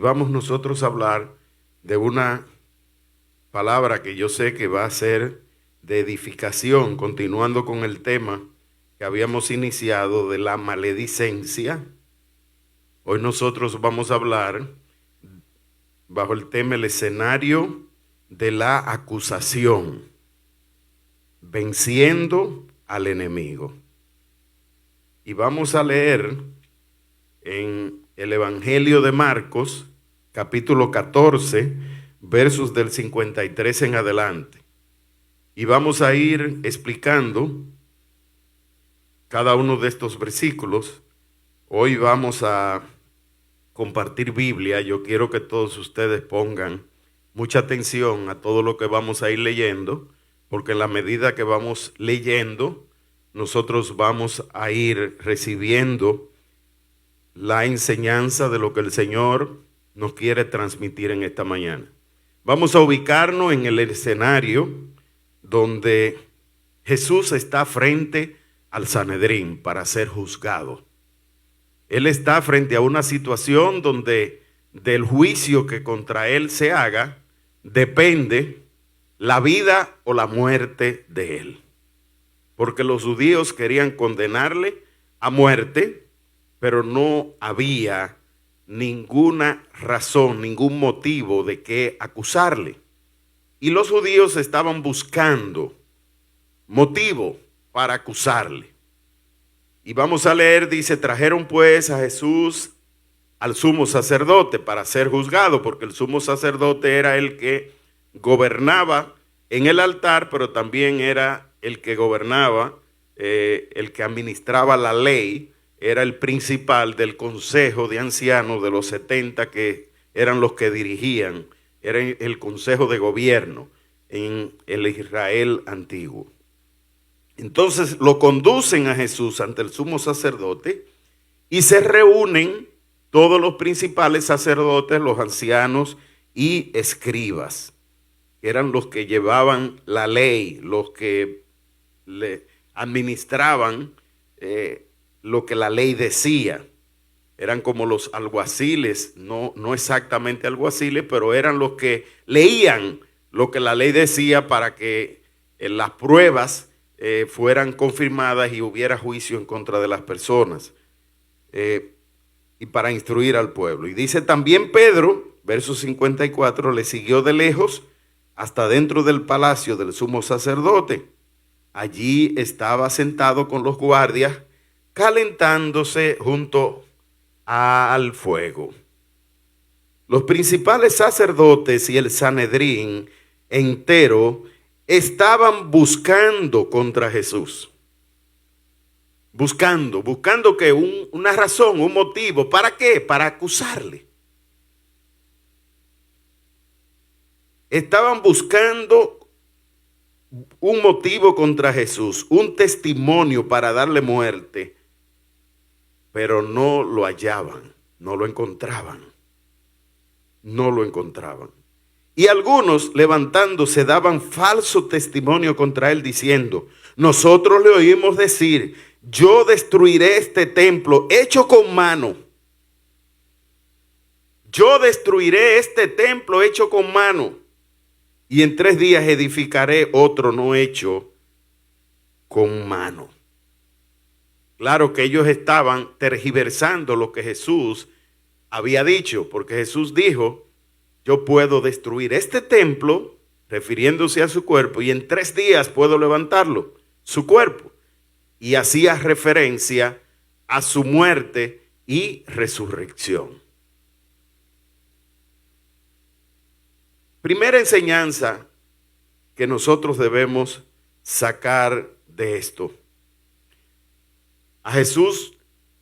Vamos nosotros a hablar de una palabra que yo sé que va a ser de edificación, continuando con el tema que habíamos iniciado de la maledicencia. Hoy nosotros vamos a hablar bajo el tema el escenario de la acusación, venciendo al enemigo. Y vamos a leer en el Evangelio de Marcos, capítulo 14, versos del 53 en adelante. Y vamos a ir explicando cada uno de estos versículos. Hoy vamos a compartir Biblia. Yo quiero que todos ustedes pongan mucha atención a todo lo que vamos a ir leyendo, porque en la medida que vamos leyendo, nosotros vamos a ir recibiendo la enseñanza de lo que el Señor nos quiere transmitir en esta mañana. Vamos a ubicarnos en el escenario donde Jesús está frente al Sanedrín para ser juzgado. Él está frente a una situación donde del juicio que contra él se haga depende la vida o la muerte de él. Porque los judíos querían condenarle a muerte, pero no había ninguna razón, ningún motivo de qué acusarle. Y los judíos estaban buscando motivo para acusarle. Y vamos a leer, dice, trajeron pues a Jesús al sumo sacerdote para ser juzgado, porque el sumo sacerdote era el que gobernaba en el altar, pero también era el que gobernaba, el que administraba la ley, era el principal del consejo de ancianos de los 70 que eran los que dirigían, era el consejo de gobierno en el Israel antiguo. Entonces lo conducen a Jesús ante el sumo sacerdote y se reúnen todos los principales sacerdotes, los ancianos y escribas, que eran los que llevaban la ley, los que le administraban lo que la ley decía. Eran como los alguaciles, no exactamente alguaciles, pero eran los que leían lo que la ley decía para que las pruebas fueran confirmadas y hubiera juicio en contra de las personas, y para instruir al pueblo. Y dice también Pedro, verso 54, le siguió de lejos hasta dentro del palacio del sumo sacerdote. Allí estaba sentado con los guardias, calentándose junto al fuego. Los principales sacerdotes y el Sanedrín entero estaban buscando contra Jesús. Buscando que una razón, un motivo. ¿Para qué? Para acusarle. Estaban buscando un motivo contra Jesús, un testimonio para darle muerte, pero no lo hallaban, no lo encontraban. No lo encontraban. Y algunos levantándose daban falso testimonio contra él diciendo, nosotros le oímos decir, yo destruiré este templo hecho con mano. Yo destruiré este templo hecho con mano. Y en 3 días edificaré otro no hecho con mano. Claro que ellos estaban tergiversando lo que Jesús había dicho, porque Jesús dijo, yo puedo destruir este templo, refiriéndose a su cuerpo, y en 3 días puedo levantarlo, su cuerpo. Y hacía referencia a su muerte y resurrección. Primera enseñanza que nosotros debemos sacar de esto. A Jesús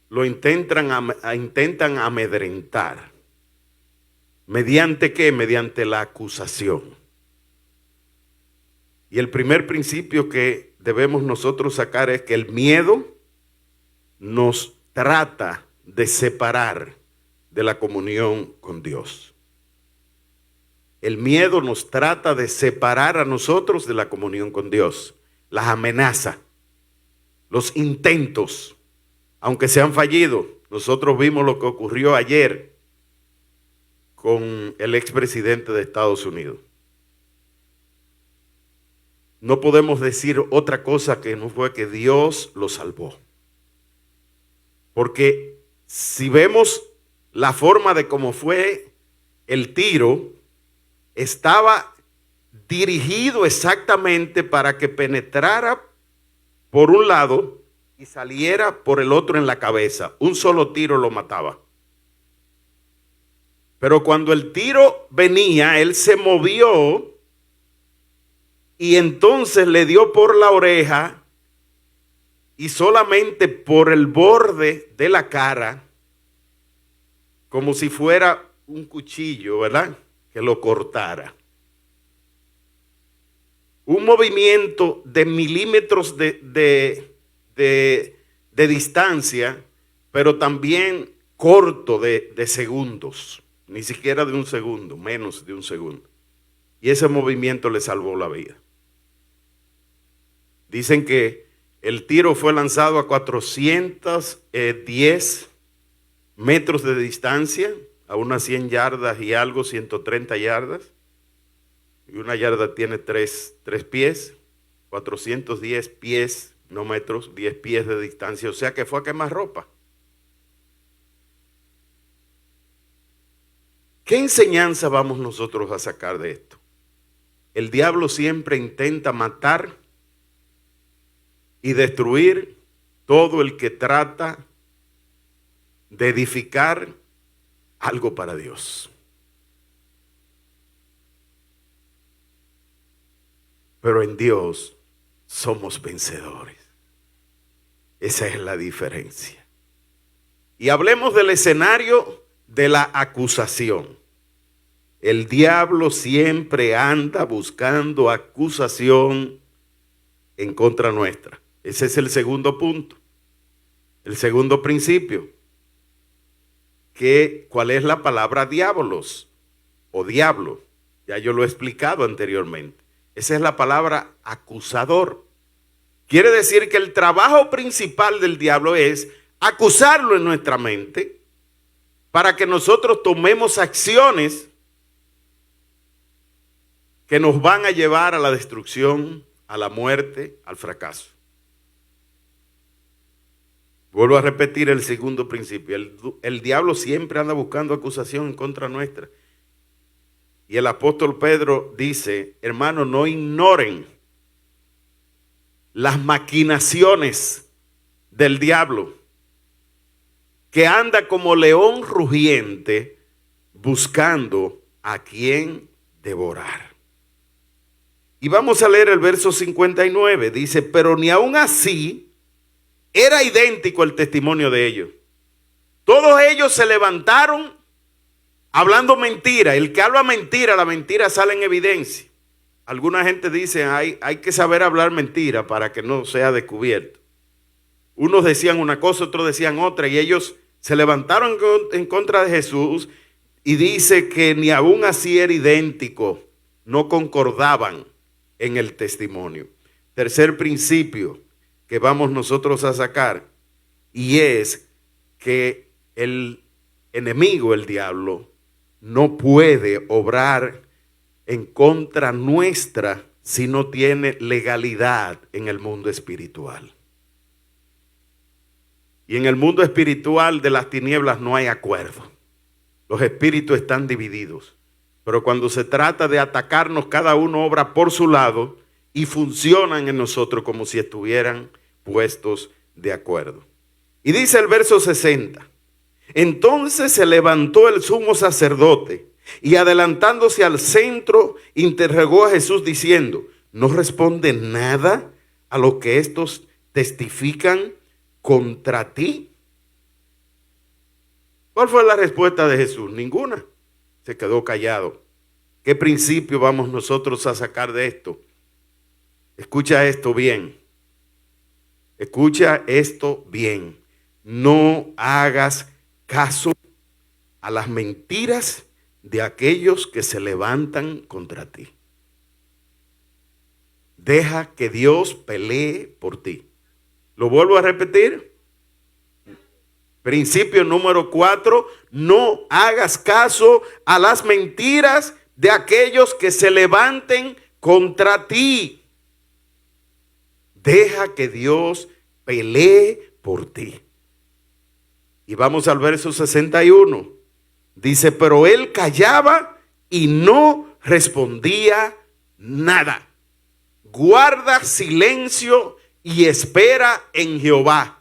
lo intentan amedrentar. ¿Mediante qué? Mediante la acusación. Y el primer principio que debemos nosotros sacar es que el miedo nos trata de separar de la comunión con Dios. El miedo nos trata de separar a nosotros de la comunión con Dios. Las amenazas, los intentos, aunque se han fallido. Nosotros vimos lo que ocurrió ayer con el expresidente de Estados Unidos. No podemos decir otra cosa que no fue que Dios lo salvó. Porque si vemos la forma de cómo fue el tiro, estaba dirigido exactamente para que penetrara por un lado y saliera por el otro en la cabeza. Un solo tiro lo mataba. Pero cuando el tiro venía, él se movió y entonces le dio por la oreja y solamente por el borde de la cara, como si fuera un cuchillo, ¿verdad?, que lo cortara. Un movimiento de milímetros de distancia, pero también corto de segundos, ni siquiera de un segundo, menos de un segundo. Y ese movimiento le salvó la vida. Dicen que el tiro fue lanzado a 410 metros de distancia, a unas 100 yardas y algo, 130 yardas. Y una yarda tiene 3 pies, 410 pies, no metros, 10 pies de distancia. O sea que fue a quemar ropa. ¿Qué enseñanza vamos nosotros a sacar de esto? El diablo siempre intenta matar y destruir todo el que trata de edificar algo para Dios. Pero en Dios somos vencedores. Esa es la diferencia. Y hablemos del escenario de la acusación. El diablo siempre anda buscando acusación en contra nuestra. Ese es el segundo punto. El segundo principio. ¿Cuál es la palabra diabolos o diablo? Ya yo lo he explicado anteriormente. Esa es la palabra acusador. Quiere decir que el trabajo principal del diablo es acusarlo en nuestra mente para que nosotros tomemos acciones que nos van a llevar a la destrucción, a la muerte, al fracaso. Vuelvo a repetir el segundo principio. El diablo siempre anda buscando acusación en contra nuestra. Y el apóstol Pedro dice, hermanos, no ignoren las maquinaciones del diablo, que anda como león rugiente buscando a quien devorar. Y vamos a leer el verso 59. Dice, pero ni aún así era idéntico el testimonio de ellos. Todos ellos se levantaron hablando mentira. El que habla mentira, la mentira sale en evidencia. Alguna gente dice, hay que saber hablar mentira para que no sea descubierto. Unos decían una cosa, otros decían otra, y ellos se levantaron en contra de Jesús, y dice que ni aún así era idéntico, no concordaban en el testimonio. Tercer principio que vamos nosotros a sacar, y es que el enemigo, el diablo, no puede obrar en contra nuestra si no tiene legalidad en el mundo espiritual. Y en el mundo espiritual de las tinieblas no hay acuerdo. Los espíritus están divididos. Pero cuando se trata de atacarnos, cada uno obra por su lado y funcionan en nosotros como si estuvieran puestos de acuerdo. Y dice el verso 60. Entonces se levantó el sumo sacerdote y adelantándose al centro interrogó a Jesús diciendo, ¿no responde nada a lo que estos testifican contra ti? ¿Cuál fue la respuesta de Jesús? Ninguna. Se quedó callado. ¿Qué principio vamos nosotros a sacar de esto? Escucha esto bien. Escucha esto bien. No hagas caso a las mentiras de aquellos que se levantan contra ti. Deja que Dios pelee por ti. Lo vuelvo a repetir. Principio número 4, no hagas caso a las mentiras de aquellos que se levanten contra ti. Deja que Dios pelee por ti. Y vamos al verso 61. Dice, pero él callaba y no respondía nada. Guarda silencio y espera en Jehová,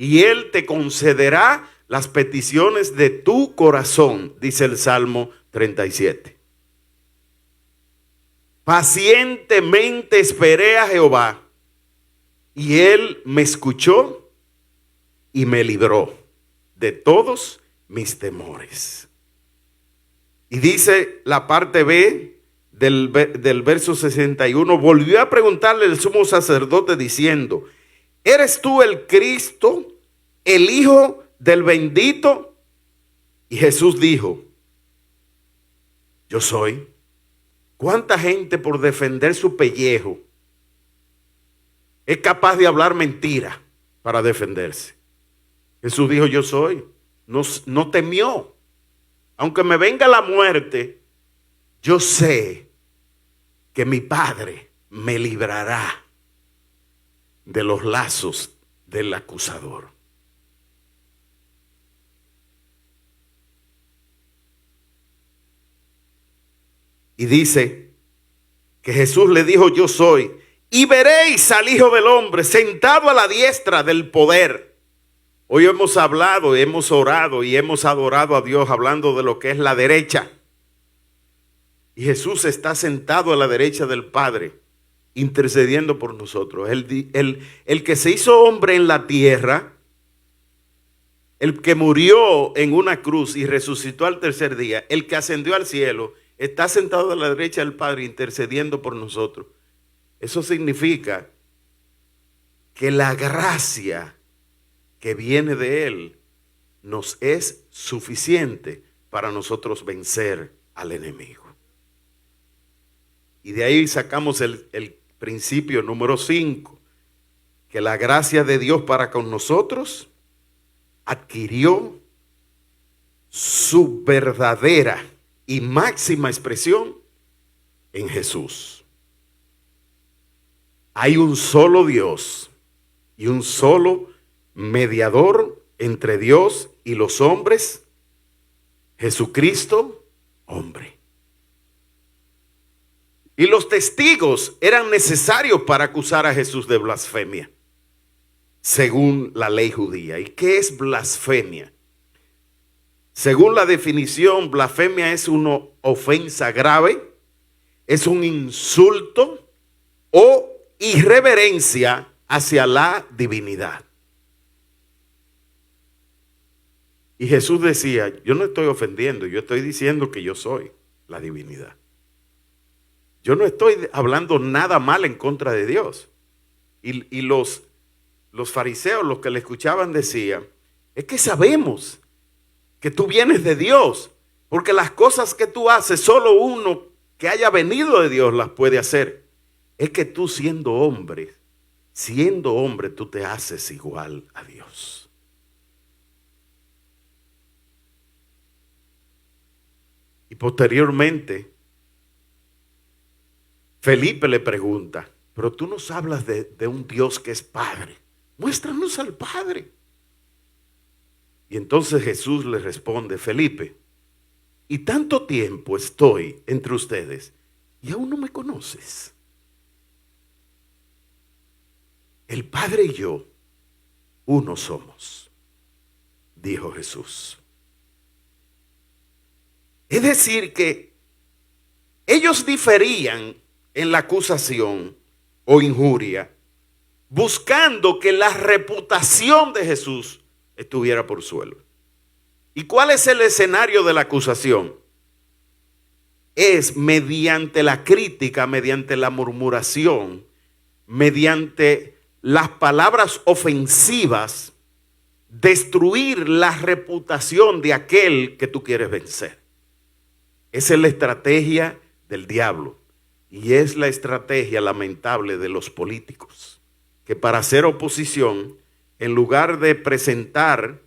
y él te concederá las peticiones de tu corazón, dice el Salmo 37. Pacientemente esperé a Jehová, y él me escuchó y me libró de todos mis temores. Y dice la parte B del verso 61, volvió a preguntarle el sumo sacerdote diciendo, ¿eres tú el Cristo, el Hijo del bendito? Y Jesús dijo, yo soy. ¿Cuánta gente por defender su pellejo es capaz de hablar mentira para defenderse? Jesús dijo, yo soy. No temió. Aunque me venga la muerte, yo sé que mi Padre me librará de los lazos del acusador. Y dice que Jesús le dijo, yo soy, y veréis al Hijo del Hombre sentado a la diestra del poder. Hoy hemos hablado, hemos orado y hemos adorado a Dios hablando de lo que es la derecha. Y Jesús está sentado a la derecha del Padre, intercediendo por nosotros. El que se hizo hombre en la tierra, el que murió en una cruz y resucitó al tercer día, el que ascendió al cielo, está sentado a la derecha del Padre intercediendo por nosotros. Eso significa que la gracia que viene de Él nos es suficiente para nosotros vencer al enemigo. Y de ahí sacamos el principio número 5, que la gracia de Dios para con nosotros adquirió su verdadera y máxima expresión en Jesús. Hay un solo Dios y un solo mediador entre Dios y los hombres, Jesucristo, hombre. Y los testigos eran necesarios para acusar a Jesús de blasfemia, según la ley judía. ¿Y qué es blasfemia? Según la definición, blasfemia es una ofensa grave, es un insulto o irreverencia hacia la divinidad. Y Jesús decía, yo no estoy ofendiendo, yo estoy diciendo que yo soy la divinidad. Yo no estoy hablando nada mal en contra de Dios. Y los fariseos, los que le escuchaban, decían, es que sabemos que tú vienes de Dios, porque las cosas que tú haces, solo uno que haya venido de Dios las puede hacer. Es que tú siendo hombre, tú te haces igual a Dios. Y posteriormente, Felipe le pregunta, pero tú nos hablas de un Dios que es Padre. Muéstranos al Padre. Y entonces Jesús le responde, Felipe, y tanto tiempo estoy entre ustedes y aún no me conoces. El Padre y yo, uno somos, dijo Jesús. Es decir que ellos diferían en la acusación o injuria, buscando que la reputación de Jesús estuviera por suelo. ¿Y cuál es el escenario de la acusación? Es mediante la crítica, mediante la murmuración, mediante las palabras ofensivas, destruir la reputación de aquel que tú quieres vencer. Esa es la estrategia del diablo. Y es la estrategia lamentable de los políticos, que para hacer oposición, en lugar de presentar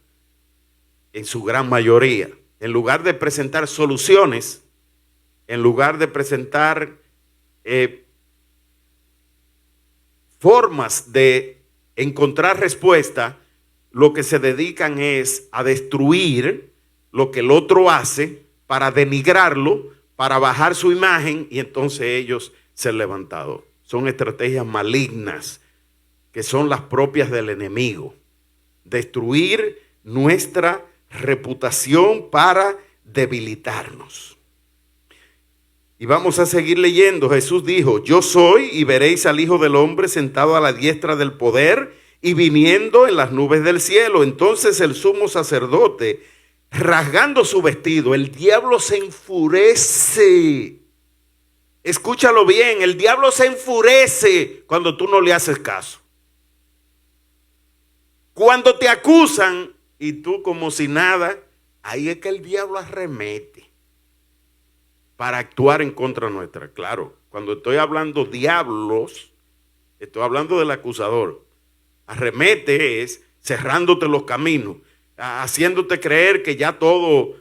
en su gran mayoría. En lugar de presentar soluciones, en lugar de presentar formas de encontrar respuesta, lo que se dedican es a destruir lo que el otro hace para denigrarlo, para bajar su imagen y entonces ellos ser levantados. Son estrategias malignas que son las propias del enemigo. Destruir nuestra reputación para debilitarnos. Y vamos a seguir leyendo. Jesús dijo: yo soy, y veréis al Hijo del Hombre sentado a la diestra del poder y viniendo en las nubes del cielo. Entonces el sumo sacerdote, rasgando su vestido, el diablo se enfurece. Escúchalo bien, el diablo se enfurece cuando tú no le haces caso. Cuando te acusan y tú como si nada, ahí es que el diablo arremete para actuar en contra nuestra. Claro, cuando estoy hablando diablos, estoy hablando del acusador. Arremete es cerrándote los caminos, haciéndote creer que ya todo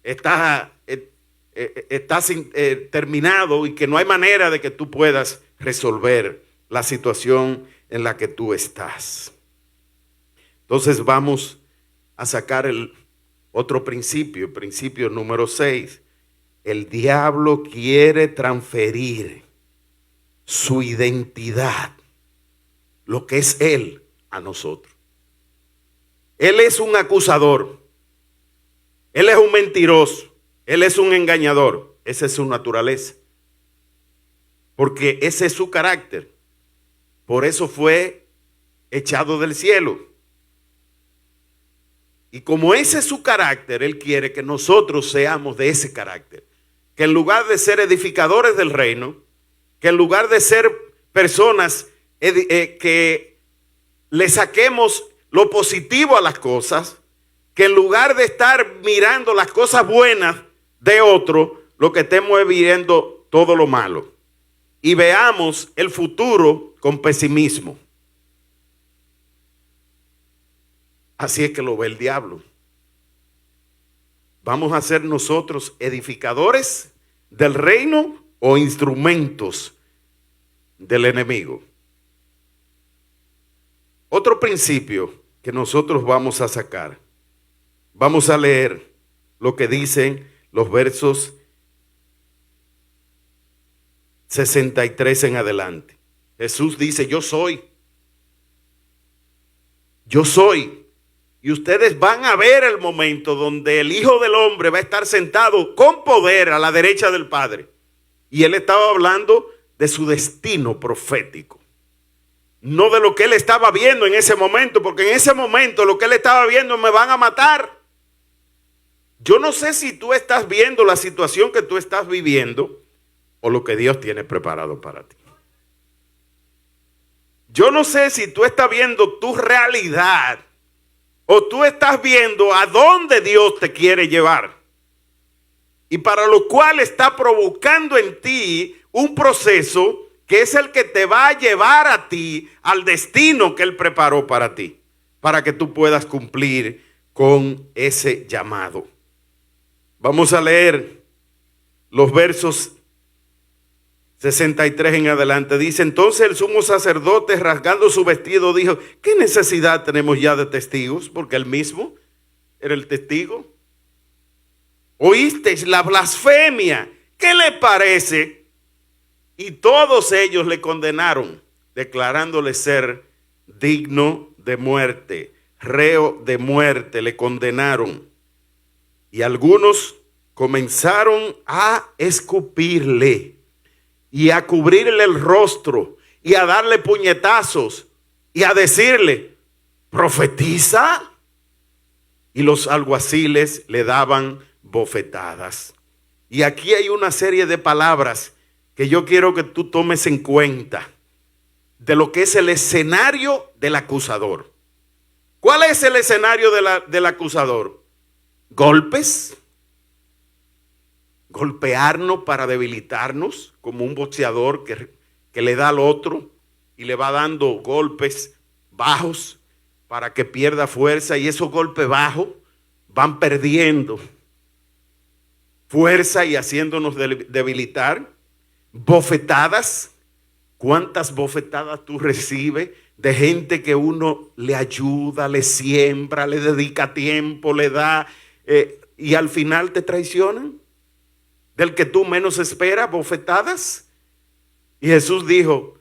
está terminado y que no hay manera de que tú puedas resolver la situación en la que tú estás. Entonces vamos a sacar el otro principio, el principio número 6. El diablo quiere transferir su identidad, lo que es él, a nosotros. Él es un acusador, él es un mentiroso, él es un engañador. Esa es su naturaleza, porque ese es su carácter. Por eso fue echado del cielo. Y como ese es su carácter, él quiere que nosotros seamos de ese carácter. Que en lugar de ser edificadores del reino, que en lugar de ser personas que le saquemos lo positivo a las cosas, que en lugar de estar mirando las cosas buenas de otro, lo que estemos es viendo todo lo malo. Y veamos el futuro con pesimismo. Así es que lo ve el diablo. ¿Vamos a ser nosotros edificadores del reino o instrumentos del enemigo? Otro principio que nosotros vamos a sacar. Vamos a leer lo que dicen los versos 63 en adelante. Jesús dice: yo soy. Yo soy. Y ustedes van a ver el momento donde el Hijo del Hombre va a estar sentado con poder a la derecha del Padre. Y él estaba hablando de su destino profético. No de lo que él estaba viendo en ese momento, porque en ese momento lo que él estaba viendo: me van a matar. Yo no sé si tú estás viendo la situación que tú estás viviendo o lo que Dios tiene preparado para ti. Yo no sé si tú estás viendo tu realidad o tú estás viendo a dónde Dios te quiere llevar. Y para lo cual está provocando en ti un proceso que es el que te va a llevar a ti al destino que Él preparó para ti, para que tú puedas cumplir con ese llamado. Vamos a leer los versos 63 en adelante. Dice: entonces el sumo sacerdote, rasgando su vestido, dijo: ¿qué necesidad tenemos ya de testigos? Porque él mismo era el testigo. Oísteis la blasfemia. ¿Qué le parece? Y todos ellos le condenaron, declarándole ser digno de muerte, reo de muerte, le condenaron. Y algunos comenzaron a escupirle y a cubrirle el rostro y a darle puñetazos y a decirle: profetiza. Y los alguaciles le daban bofetadas. Y aquí hay una serie de palabras que yo quiero que tú tomes en cuenta de lo que es el escenario del acusador. ¿Cuál es el escenario del acusador? Golpes, golpearnos para debilitarnos, como un boxeador que le da al otro y le va dando golpes bajos para que pierda fuerza, y esos golpes bajos van perdiendo fuerza y haciéndonos debilitar. Bofetadas. ¿Cuántas bofetadas tú recibes de gente que uno le ayuda, le siembra, le dedica tiempo, le da, y al final te traicionan? Del que tú menos esperas, bofetadas. Y Jesús dijo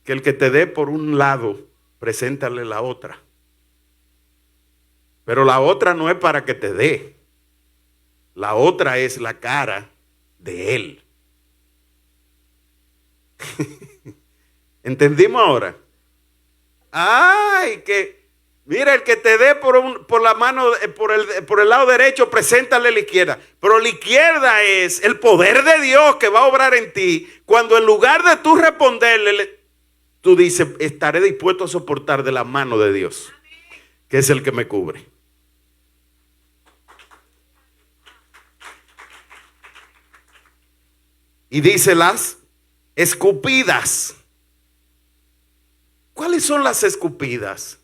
que el que te dé por un lado, preséntale la otra. Pero la otra no es para que te dé. La otra es la cara de él. ¿Entendimos ahora? Ay, que mira, el que te dé por la mano, por el lado derecho, preséntale la izquierda. Pero la izquierda es el poder de Dios que va a obrar en ti. Cuando en lugar de tú responderle, tú dices, estaré dispuesto a soportar de la mano de Dios, que es el que me cubre. Y dice las escupidas. ¿Cuáles son las escupidas?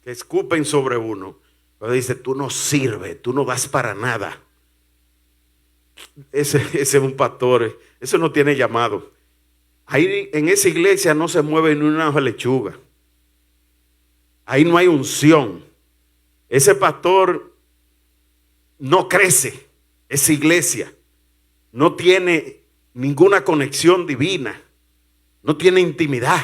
Que escupen sobre uno. Pero dice, tú no sirves, tú no das para nada. Ese es un pastor, eso no tiene llamado. Ahí en esa iglesia no se mueve ni una hoja de lechuga. Ahí no hay unción. Ese pastor no crece. Esa iglesia no tiene ninguna conexión divina. No tiene intimidad.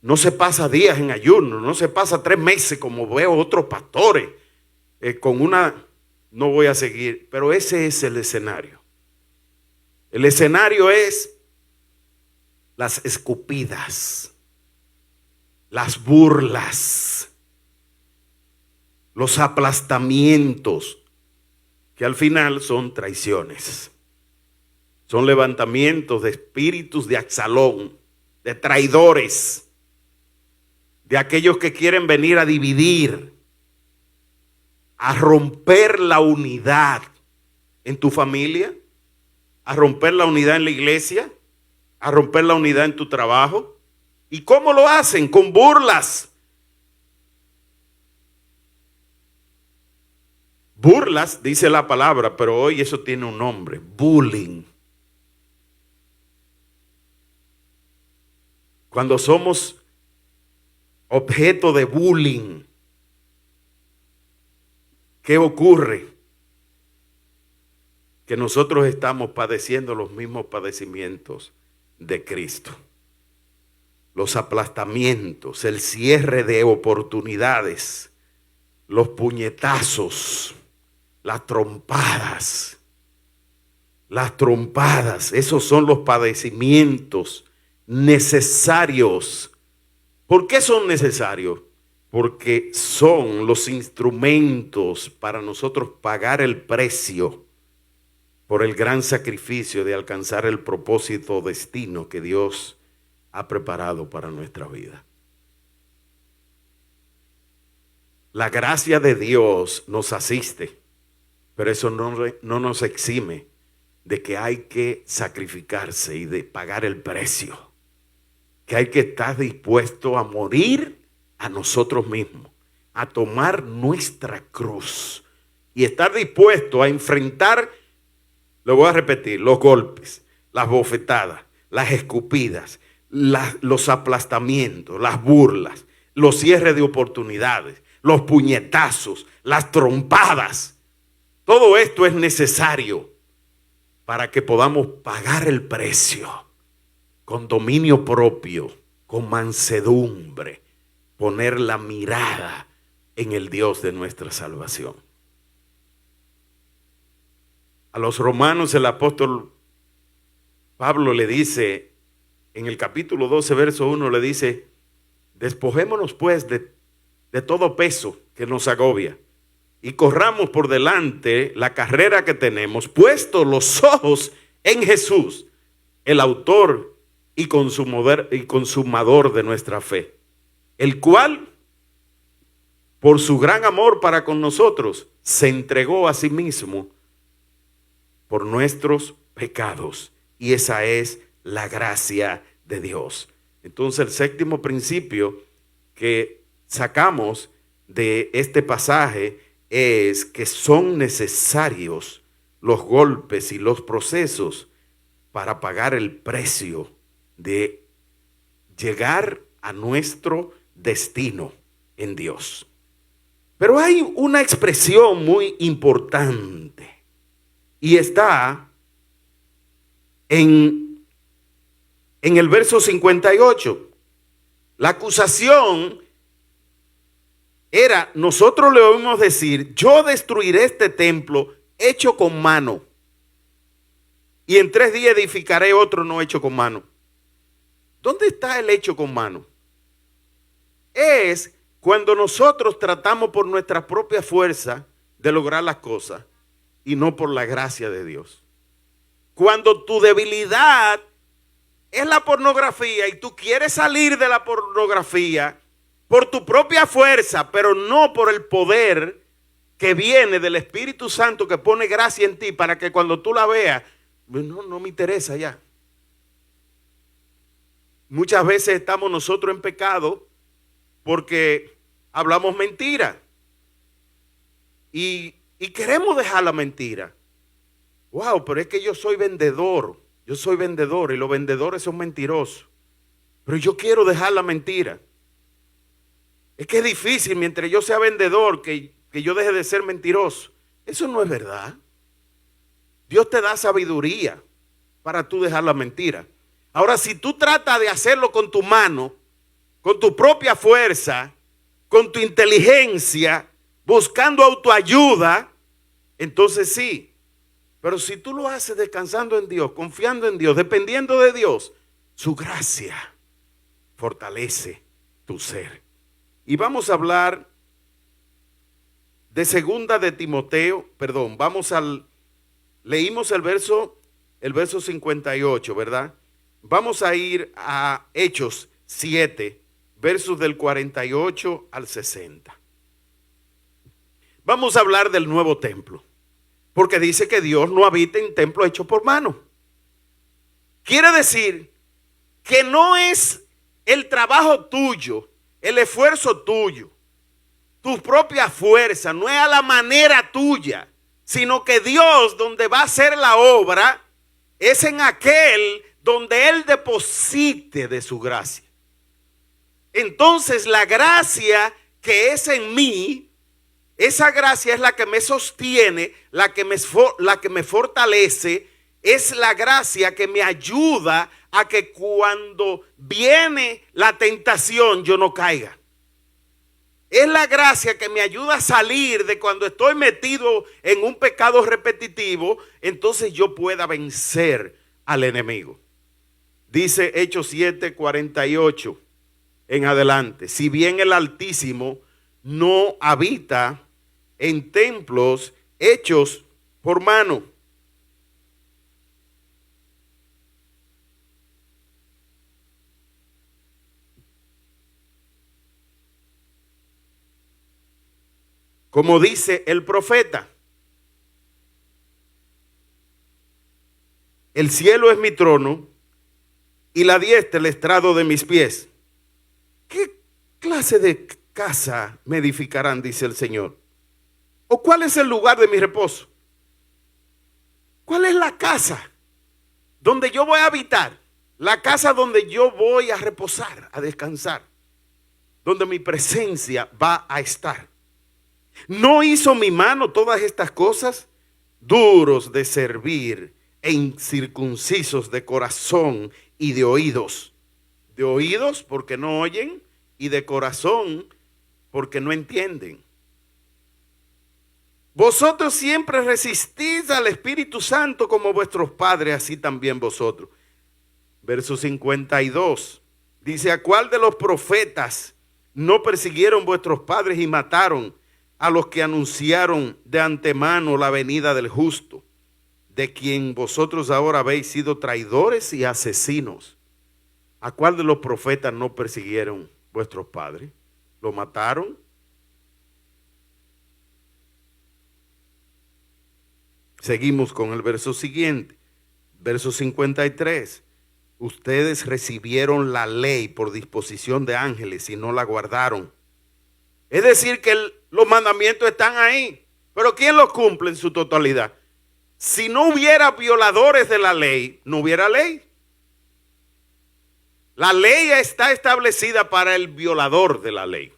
No se pasa días en ayuno. No se pasa 3 meses como veo otros pastores. Con una... No voy a seguir. Pero ese es el escenario. El escenario es las escupidas, las burlas, los aplastamientos, que al final son traiciones. Son levantamientos de espíritus de Absalón, de traidores, de aquellos que quieren venir a dividir, a romper la unidad en tu familia, a romper la unidad en la iglesia, a romper la unidad en tu trabajo. ¿Y cómo lo hacen? Con burlas. Burlas, dice la palabra, pero hoy eso tiene un nombre: bullying. Cuando somos objeto de bullying, ¿qué ocurre? Que nosotros estamos padeciendo los mismos padecimientos de Cristo. Los aplastamientos, el cierre de oportunidades, los puñetazos, las trompadas. Las trompadas, esos son los padecimientos necesarios. ¿Por qué son necesarios? Porque son los instrumentos para nosotros pagar el precio por el gran sacrificio de alcanzar el propósito o destino que Dios ha preparado para nuestra vida. La gracia de Dios nos asiste, pero eso no nos exime de que hay que sacrificarse y de pagar el precio. Que hay que estar dispuesto a morir a nosotros mismos, a tomar nuestra cruz y estar dispuesto a enfrentar, lo voy a repetir, los golpes, las bofetadas, las escupidas, los aplastamientos, las burlas, los cierres de oportunidades, los puñetazos, las trompadas. Todo esto es necesario para que podamos pagar el precio con dominio propio, con mansedumbre, poner la mirada en el Dios de nuestra salvación. A los romanos el apóstol Pablo le dice, en el capítulo 12, verso 1, le dice: despojémonos pues de todo peso que nos agobia y corramos por delante la carrera que tenemos, puestos los ojos en Jesús, el autor y consumador de nuestra fe, el cual, por su gran amor para con nosotros, se entregó a sí mismo por nuestros pecados. Y esa es la gracia de Dios. Entonces, el séptimo principio que sacamos de este pasaje es que son necesarios los golpes y los procesos para pagar el precio de llegar a nuestro destino en Dios. Pero hay una expresión muy importante y está en el verso 58. La acusación era, nosotros le oímos decir, yo destruiré este templo hecho con mano y en 3 días edificaré otro no hecho con mano. ¿Dónde está el hecho con mano? Es cuando nosotros tratamos por nuestra propia fuerza de lograr las cosas y no por la gracia de Dios. Cuando tu debilidad es la pornografía y tú quieres salir de la pornografía por tu propia fuerza, pero no por el poder que viene del Espíritu Santo que pone gracia en ti para que cuando tú la veas, no me interesa ya. Muchas veces estamos nosotros en pecado porque hablamos mentira y queremos dejar la mentira. Wow, pero es que yo soy vendedor y los vendedores son mentirosos. Pero yo quiero dejar la mentira. Es que es difícil mientras yo sea vendedor que yo deje de ser mentiroso. Eso no es verdad. Dios te da sabiduría para tú dejar la mentira. Ahora, si tú tratas de hacerlo con tu mano, con tu propia fuerza, con tu inteligencia, buscando autoayuda, entonces sí. Pero si tú lo haces descansando en Dios, confiando en Dios, dependiendo de Dios, su gracia fortalece tu ser. Y vamos a hablar de segunda de Timoteo, leímos el verso 58, ¿verdad? Vamos a ir a Hechos 7, versos del 48 al 60. Vamos a hablar del nuevo templo, porque dice que Dios no habita en templo hecho por mano. Quiere decir que no es el trabajo tuyo, el esfuerzo tuyo, tu propia fuerza, no es a la manera tuya, sino que Dios, donde va a hacer la obra, es en aquel donde Él deposite de su gracia. Entonces la gracia que es en mí, esa gracia es la que me sostiene, la que me fortalece, es la gracia que me ayuda a que cuando viene la tentación yo no caiga. Es la gracia que me ayuda a salir de cuando estoy metido en un pecado repetitivo, entonces yo pueda vencer al enemigo. Dice Hechos 7, 48 en adelante. Si bien el Altísimo no habita en templos hechos por mano, como dice el profeta, el cielo es mi trono y la diestra el estrado de mis pies. ¿Qué clase de casa me edificarán? Dice el Señor. ¿O cuál es el lugar de mi reposo? ¿Cuál es la casa donde yo voy a habitar? La casa donde yo voy a reposar, a descansar, donde mi presencia va a estar. ¿No hizo mi mano todas estas cosas? Duros de servir e incircuncisos de corazón y de oídos. De oídos porque no oyen y de corazón porque no entienden. Vosotros siempre resistís al Espíritu Santo como vuestros padres, así también vosotros. Verso 52. Dice, ¿a cuál de los profetas no persiguieron vuestros padres y mataron a los que anunciaron de antemano la venida del justo, de quien vosotros ahora habéis sido traidores y asesinos? ¿A cuál de los profetas no persiguieron vuestros padres? ¿Lo mataron? Seguimos con el verso siguiente, verso 53. Ustedes recibieron la ley por disposición de ángeles y no la guardaron. Es decir, que los mandamientos están ahí. Pero ¿quién los cumple en su totalidad? Si no hubiera violadores de la ley, no hubiera ley. La ley está establecida para el violador de la ley,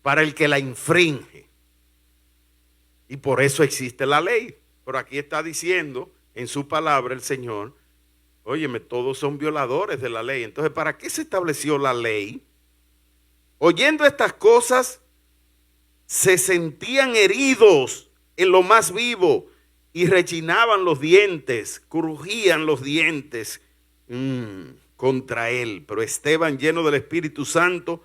para el que la infringe. Y por eso existe la ley. Pero aquí está diciendo en su palabra el Señor, óyeme, todos son violadores de la ley. Entonces, ¿para qué se estableció la ley? Oyendo estas cosas, se sentían heridos en lo más vivo y rechinaban los dientes, crujían los dientes contra él. Pero Esteban, lleno del Espíritu Santo,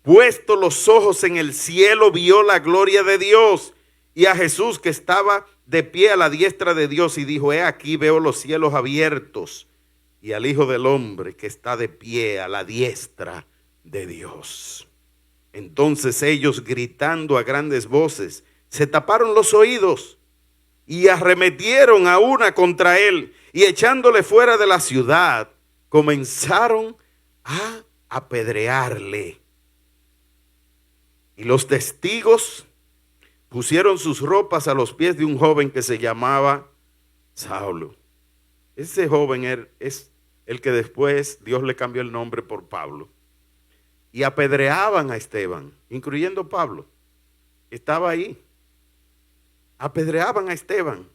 puesto los ojos en el cielo, vio la gloria de Dios y a Jesús que estaba de pie a la diestra de Dios, y dijo: he aquí, veo los cielos abiertos y al Hijo del Hombre que está de pie a la diestra de Dios. Entonces ellos, gritando a grandes voces, se taparon los oídos y arremetieron a una contra él, y echándole fuera de la ciudad, comenzaron a apedrearle. Y los testigos pusieron sus ropas a los pies de un joven que se llamaba Saulo. Ese joven es el que después Dios le cambió el nombre por Pablo. Y apedreaban a Esteban, incluyendo Pablo. Estaba ahí. Apedreaban a Esteban.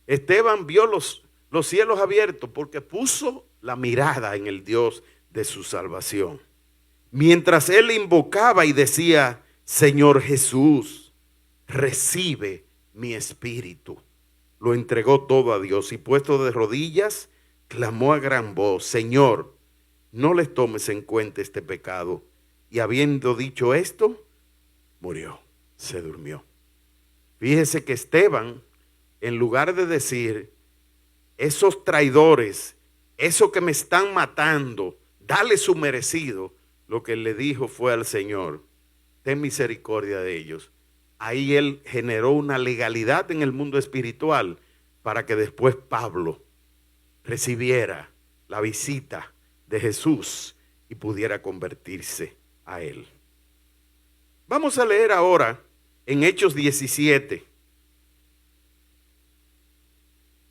Esteban vio los cielos abiertos porque puso la mirada en el Dios de su salvación. Mientras él invocaba y decía: Señor Jesús, recibe mi espíritu. Lo entregó todo a Dios y, puesto de rodillas, clamó a gran voz: Señor, no les tomes en cuenta este pecado. Y habiendo dicho esto, murió, se durmió. Fíjese que Esteban, en lugar de decir: esos traidores, eso que me están matando, dale su merecido, lo que le dijo fue al Señor: ten misericordia de ellos. Ahí él generó una legalidad en el mundo espiritual para que después Pablo recibiera la visita de Jesús y pudiera convertirse a él. Vamos a leer ahora en Hechos 17.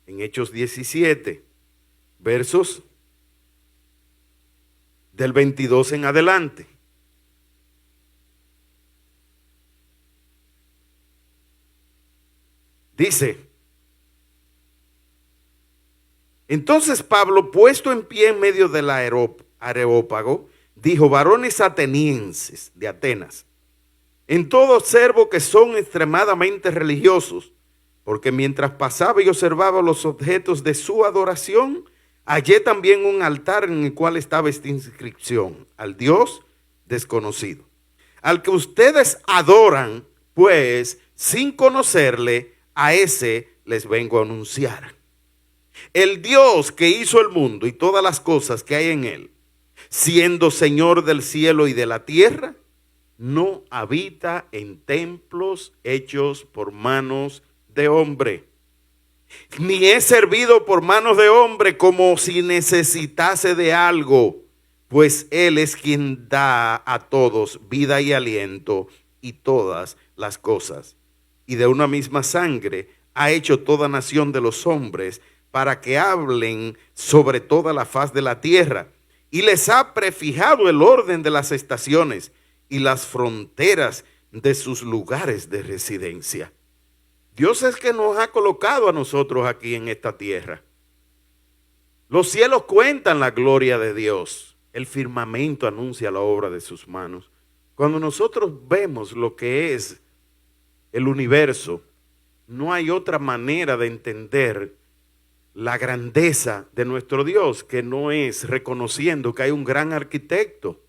En Hechos 17, versos del 22 en adelante. Dice: entonces Pablo, puesto en pie en medio del areópago, dijo: varones atenienses de Atenas, en todo observo que son extremadamente religiosos, porque mientras pasaba y observaba los objetos de su adoración, hallé también un altar en el cual estaba esta inscripción: al Dios desconocido. Al que ustedes adoran, pues, sin conocerle, a ese les vengo a anunciar. El Dios que hizo el mundo y todas las cosas que hay en él, siendo Señor del cielo y de la tierra, no habita en templos hechos por manos de hombre, ni es servido por manos de hombre como si necesitase de algo, pues Él es quien da a todos vida y aliento y todas las cosas. Y de una misma sangre ha hecho toda nación de los hombres para que hablen sobre toda la faz de la tierra. Y les ha prefijado el orden de las estaciones y las fronteras de sus lugares de residencia. Dios es que nos ha colocado a nosotros aquí en esta tierra. Los cielos cuentan la gloria de Dios. El firmamento anuncia la obra de sus manos. Cuando nosotros vemos lo que es el universo, no hay otra manera de entender la grandeza de nuestro Dios que no es reconociendo que hay un gran arquitecto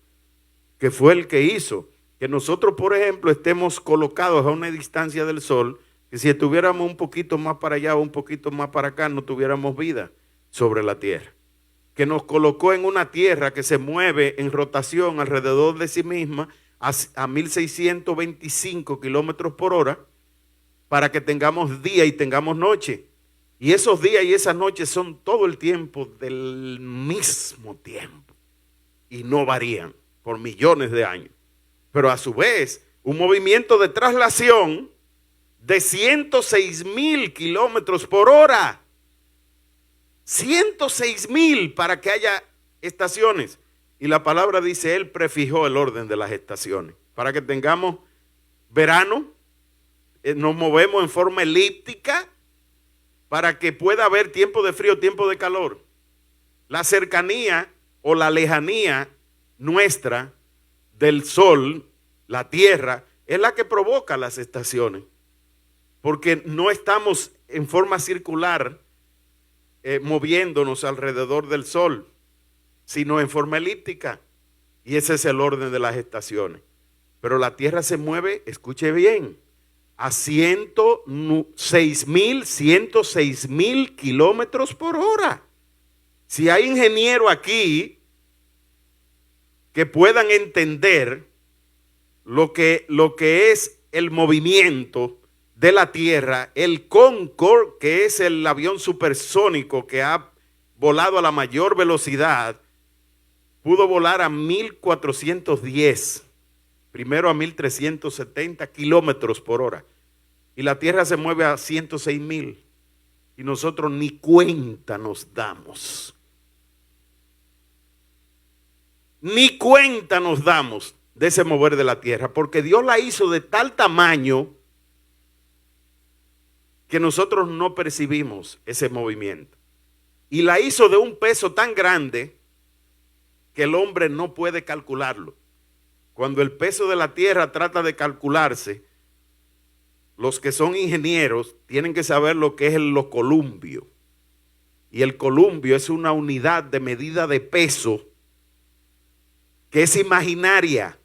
que fue el que hizo que nosotros, por ejemplo, estemos colocados a una distancia del sol, que si estuviéramos un poquito más para allá o un poquito más para acá no tuviéramos vida sobre la tierra, que nos colocó en una tierra que se mueve en rotación alrededor de sí misma a 1625 kilómetros por hora, para que tengamos día y tengamos noche. Y esos días y esas noches son todo el tiempo del mismo tiempo y no varían por millones de años. Pero a su vez un movimiento de traslación de 106,000 kilómetros por hora. 106,000 para que haya estaciones. Y la palabra dice, Él prefijó el orden de las estaciones. Para que tengamos verano, nos movemos en forma elíptica para que pueda haber tiempo de frío, tiempo de calor. La cercanía o la lejanía nuestra del sol, la tierra, es la que provoca las estaciones. Porque no estamos en forma circular moviéndonos alrededor del sol, sino en forma elíptica. Y ese es el orden de las estaciones. Pero la tierra se mueve, escuche bien, a 106,000 kilómetros por hora. Si hay ingenieros aquí que puedan entender lo que es el movimiento de la Tierra, el Concorde, que es el avión supersónico que ha volado a la mayor velocidad, pudo volar a 1,410, primero a 1,370 kilómetros por hora. Y la Tierra se mueve a 106,000. Y nosotros ni cuenta nos damos. Ni cuenta nos damos de ese mover de la Tierra, porque Dios la hizo de tal tamaño que nosotros no percibimos ese movimiento. Y la hizo de un peso tan grande que el hombre no puede calcularlo. Cuando el peso de la Tierra trata de calcularse, los que son ingenieros tienen que saber lo que es los columbios. Y el columbio es una unidad de medida de peso que es imaginaria.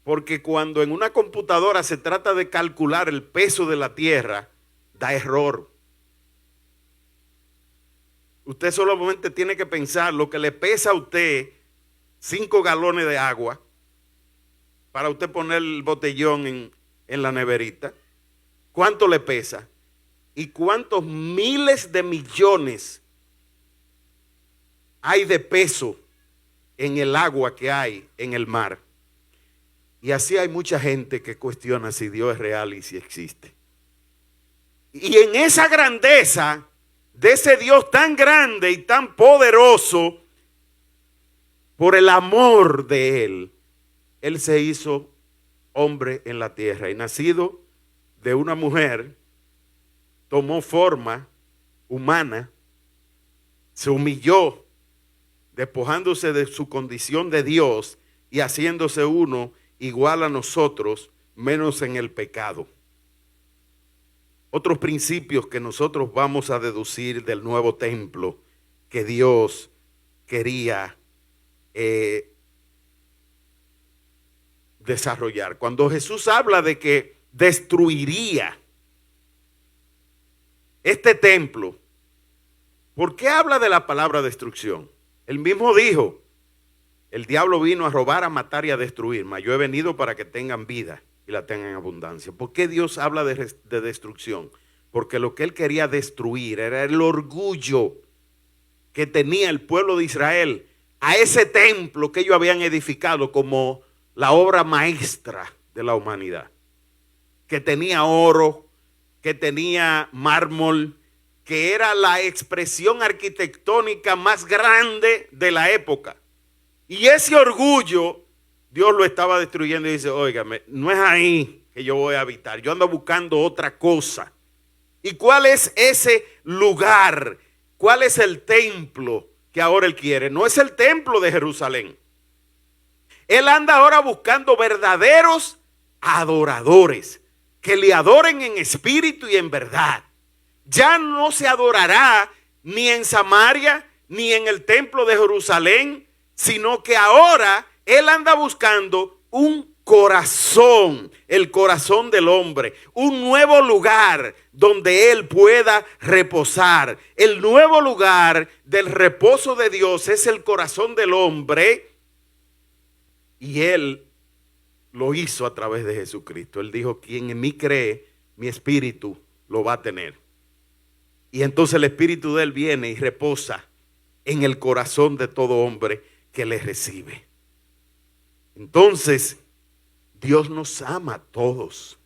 Porque cuando en una computadora se trata de calcular el peso de la Tierra, da error. Usted solamente tiene que pensar lo que le pesa a usted 5 galones de agua para usted poner el botellón en la neverita. ¿Cuánto le pesa? ¿Y cuántos miles de millones hay de peso en el agua que hay en el mar? Y así hay mucha gente que cuestiona si Dios es real y si existe. Y en esa grandeza de ese Dios tan grande y tan poderoso, por el amor de Él, Él se hizo hombre en la tierra y nacido de una mujer, tomó forma humana, se humilló, despojándose de su condición de Dios y haciéndose uno igual a nosotros, menos en el pecado. Otros principios que nosotros vamos a deducir del nuevo templo que Dios quería desarrollar. Cuando Jesús habla de que destruiría este templo, ¿por qué habla de la palabra destrucción? Él mismo dijo, el diablo vino a robar, a matar y a destruir, mas yo he venido para que tengan vida y la tengan en abundancia. ¿Por qué Dios habla de destrucción? Porque lo que Él quería destruir era el orgullo que tenía el pueblo de Israel a ese templo que ellos habían edificado como la obra maestra de la humanidad, que tenía oro, que tenía mármol, que era la expresión arquitectónica más grande de la época. Y ese orgullo Dios lo estaba destruyendo y dice, óigame, no es ahí que yo voy a habitar, yo ando buscando otra cosa. ¿Y cuál es ese lugar? ¿Cuál es el templo que ahora Él quiere? No es el templo de Jerusalén. Él anda ahora buscando verdaderos adoradores que le adoren en espíritu y en verdad. Ya no se adorará ni en Samaria ni en el templo de Jerusalén, sino que ahora Él anda buscando un corazón, el corazón del hombre, un nuevo lugar donde Él pueda reposar. El nuevo lugar del reposo de Dios es el corazón del hombre, y Él lo hizo a través de Jesucristo. Él dijo, quien en mí cree, mi espíritu lo va a tener. Y entonces el espíritu de Él viene y reposa en el corazón de todo hombre que le recibe. Entonces, Dios nos ama a todos,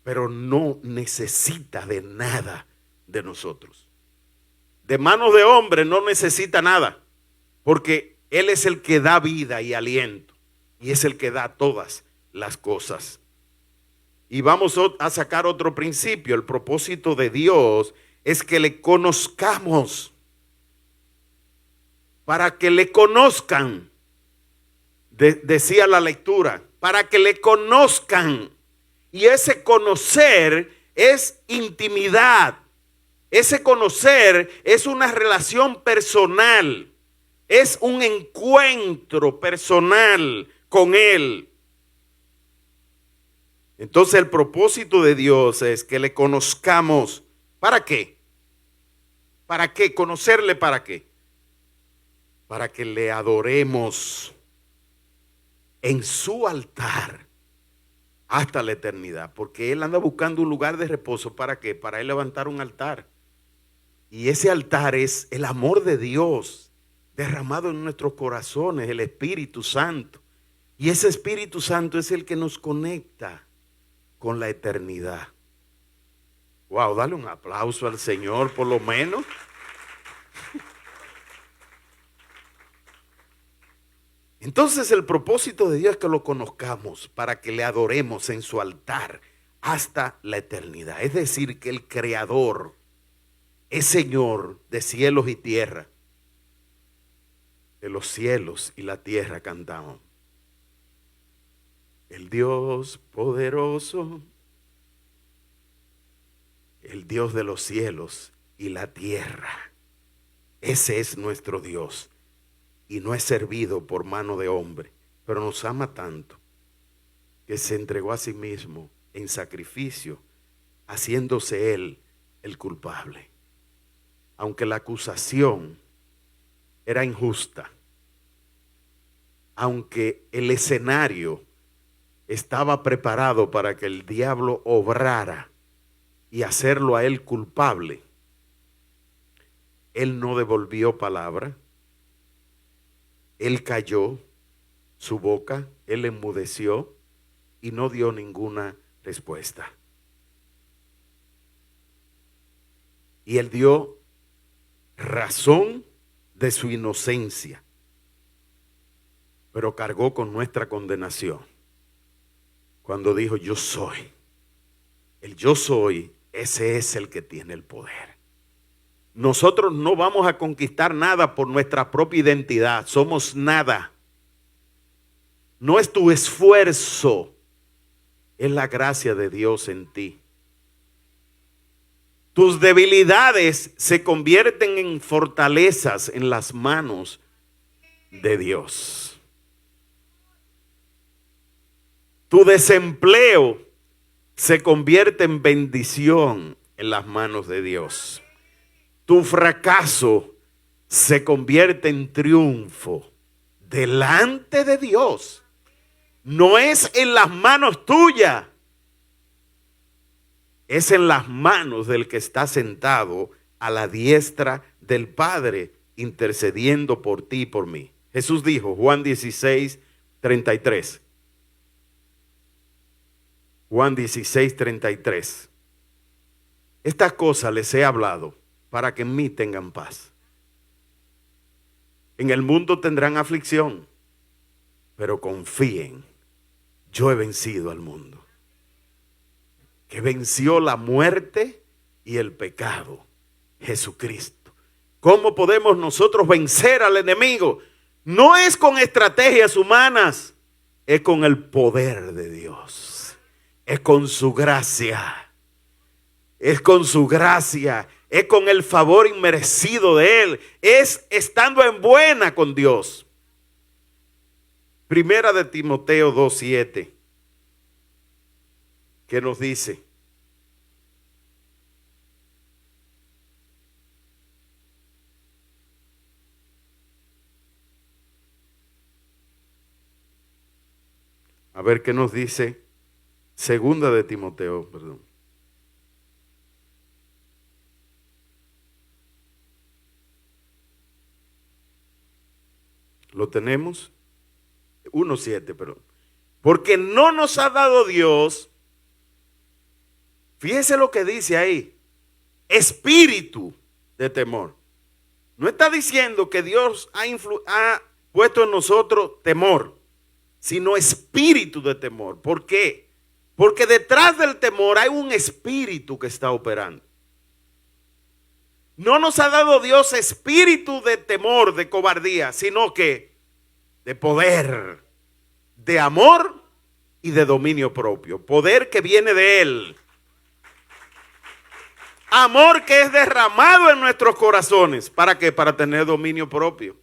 pero no necesita de nada de nosotros. De manos de hombre no necesita nada, porque Él es el que da vida y aliento, y es el que da todas las cosas. Y vamos a sacar otro principio. El propósito de Dios es que le conozcamos, para que le conozcan. Decía la lectura, para que le conozcan. Y ese conocer es intimidad. Ese conocer es una relación personal. Es un encuentro personal con Él. Entonces el propósito de Dios es que le conozcamos. ¿Para qué? ¿Para qué? ¿Conocerle para qué? Para que le adoremos en su altar hasta la eternidad. Porque Él anda buscando un lugar de reposo. ¿Para qué? Para Él levantar un altar. Y ese altar es el amor de Dios derramado en nuestros corazones, el Espíritu Santo. Y ese Espíritu Santo es el que nos conecta con la eternidad. Wow, dale un aplauso al Señor por lo menos. Entonces el propósito de Dios es que lo conozcamos para que le adoremos en su altar hasta la eternidad. Es decir, que el Creador es Señor de cielos y tierra. De los cielos y la tierra cantamos. El Dios poderoso, el Dios de los cielos y la tierra. Ese es nuestro Dios. Y no es servido por mano de hombre, pero nos ama tanto que se entregó a sí mismo en sacrificio, haciéndose Él el culpable. Aunque la acusación era injusta, aunque el escenario estaba preparado para que el diablo obrara y hacerlo a Él culpable, Él no devolvió palabra. Él calló su boca, Él enmudeció y no dio ninguna respuesta. Y Él dio razón de su inocencia, pero cargó con nuestra condenación. Cuando dijo, yo soy, el yo soy, ese es el que tiene el poder. Nosotros no vamos a conquistar nada por nuestra propia identidad. Somos nada. No es tu esfuerzo. Es la gracia de Dios en ti. Tus debilidades se convierten en fortalezas en las manos de Dios. Tu desempleo se convierte en bendición en las manos de Dios. Tu fracaso se convierte en triunfo delante de Dios. No es en las manos tuyas, es en las manos del que está sentado a la diestra del Padre, intercediendo por ti y por mí. Jesús dijo, Juan 16, 33. Juan 16, 33. Estas cosas les he hablado para que en mí tengan paz. En el mundo tendrán aflicción, pero confíen, yo he vencido al mundo. Que venció la muerte y el pecado, Jesucristo. ¿Cómo podemos nosotros vencer al enemigo? No es con estrategias humanas, es con el poder de Dios. Es con su gracia. Es con su gracia. Es con el favor inmerecido de Él. Es estando en buena con Dios. Primera de Timoteo 2:7. ¿Qué nos dice? A ver qué nos dice. Segunda de Timoteo, perdón. ¿Lo tenemos? 1:7, perdón. Porque no nos ha dado Dios, fíjese lo que dice ahí, espíritu de temor. No está diciendo que Dios ha puesto en nosotros temor, sino espíritu de temor. ¿Por qué? Porque detrás del temor hay un espíritu que está operando. No nos ha dado Dios espíritu de temor, de cobardía, sino que de poder, de amor y de dominio propio. Poder que viene de Él. Amor que es derramado en nuestros corazones. ¿Para qué? Para tener dominio propio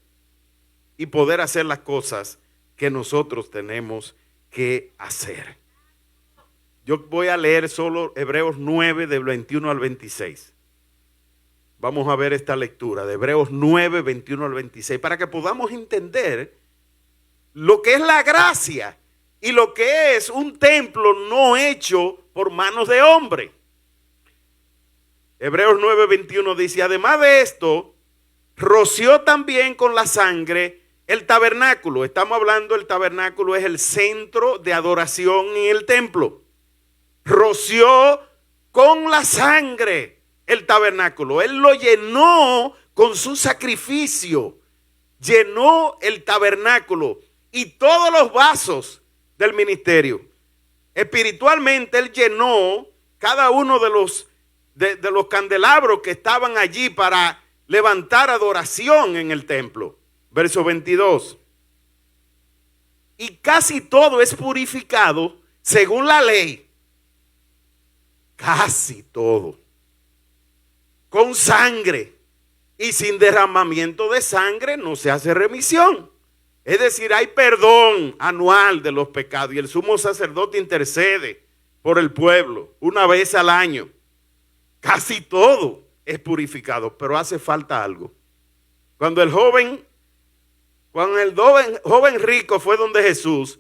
y poder hacer las cosas que nosotros tenemos que hacer. Yo voy a leer solo Hebreos 9 del 21 al 26. Vamos a ver esta lectura de Hebreos 9, 21 al 26 para que podamos entender lo que es la gracia y lo que es un templo no hecho por manos de hombre. Hebreos 9, 21 dice, además de esto, roció también con la sangre el tabernáculo. Estamos hablando, el tabernáculo es el centro de adoración en el templo. Roció con la sangre el tabernáculo. Él lo llenó con su sacrificio. Llenó el tabernáculo y todos los vasos del ministerio. Espiritualmente él llenó cada uno de los candelabros que estaban allí para levantar adoración en el templo. Verso 22. Y casi todo es purificado según la ley. Casi todo. Con sangre. Y sin derramamiento de sangre no se hace remisión. Es decir, hay perdón anual de los pecados. Y el sumo sacerdote intercede por el pueblo una vez al año. Casi todo es purificado, pero hace falta algo. Cuando el joven rico fue donde Jesús,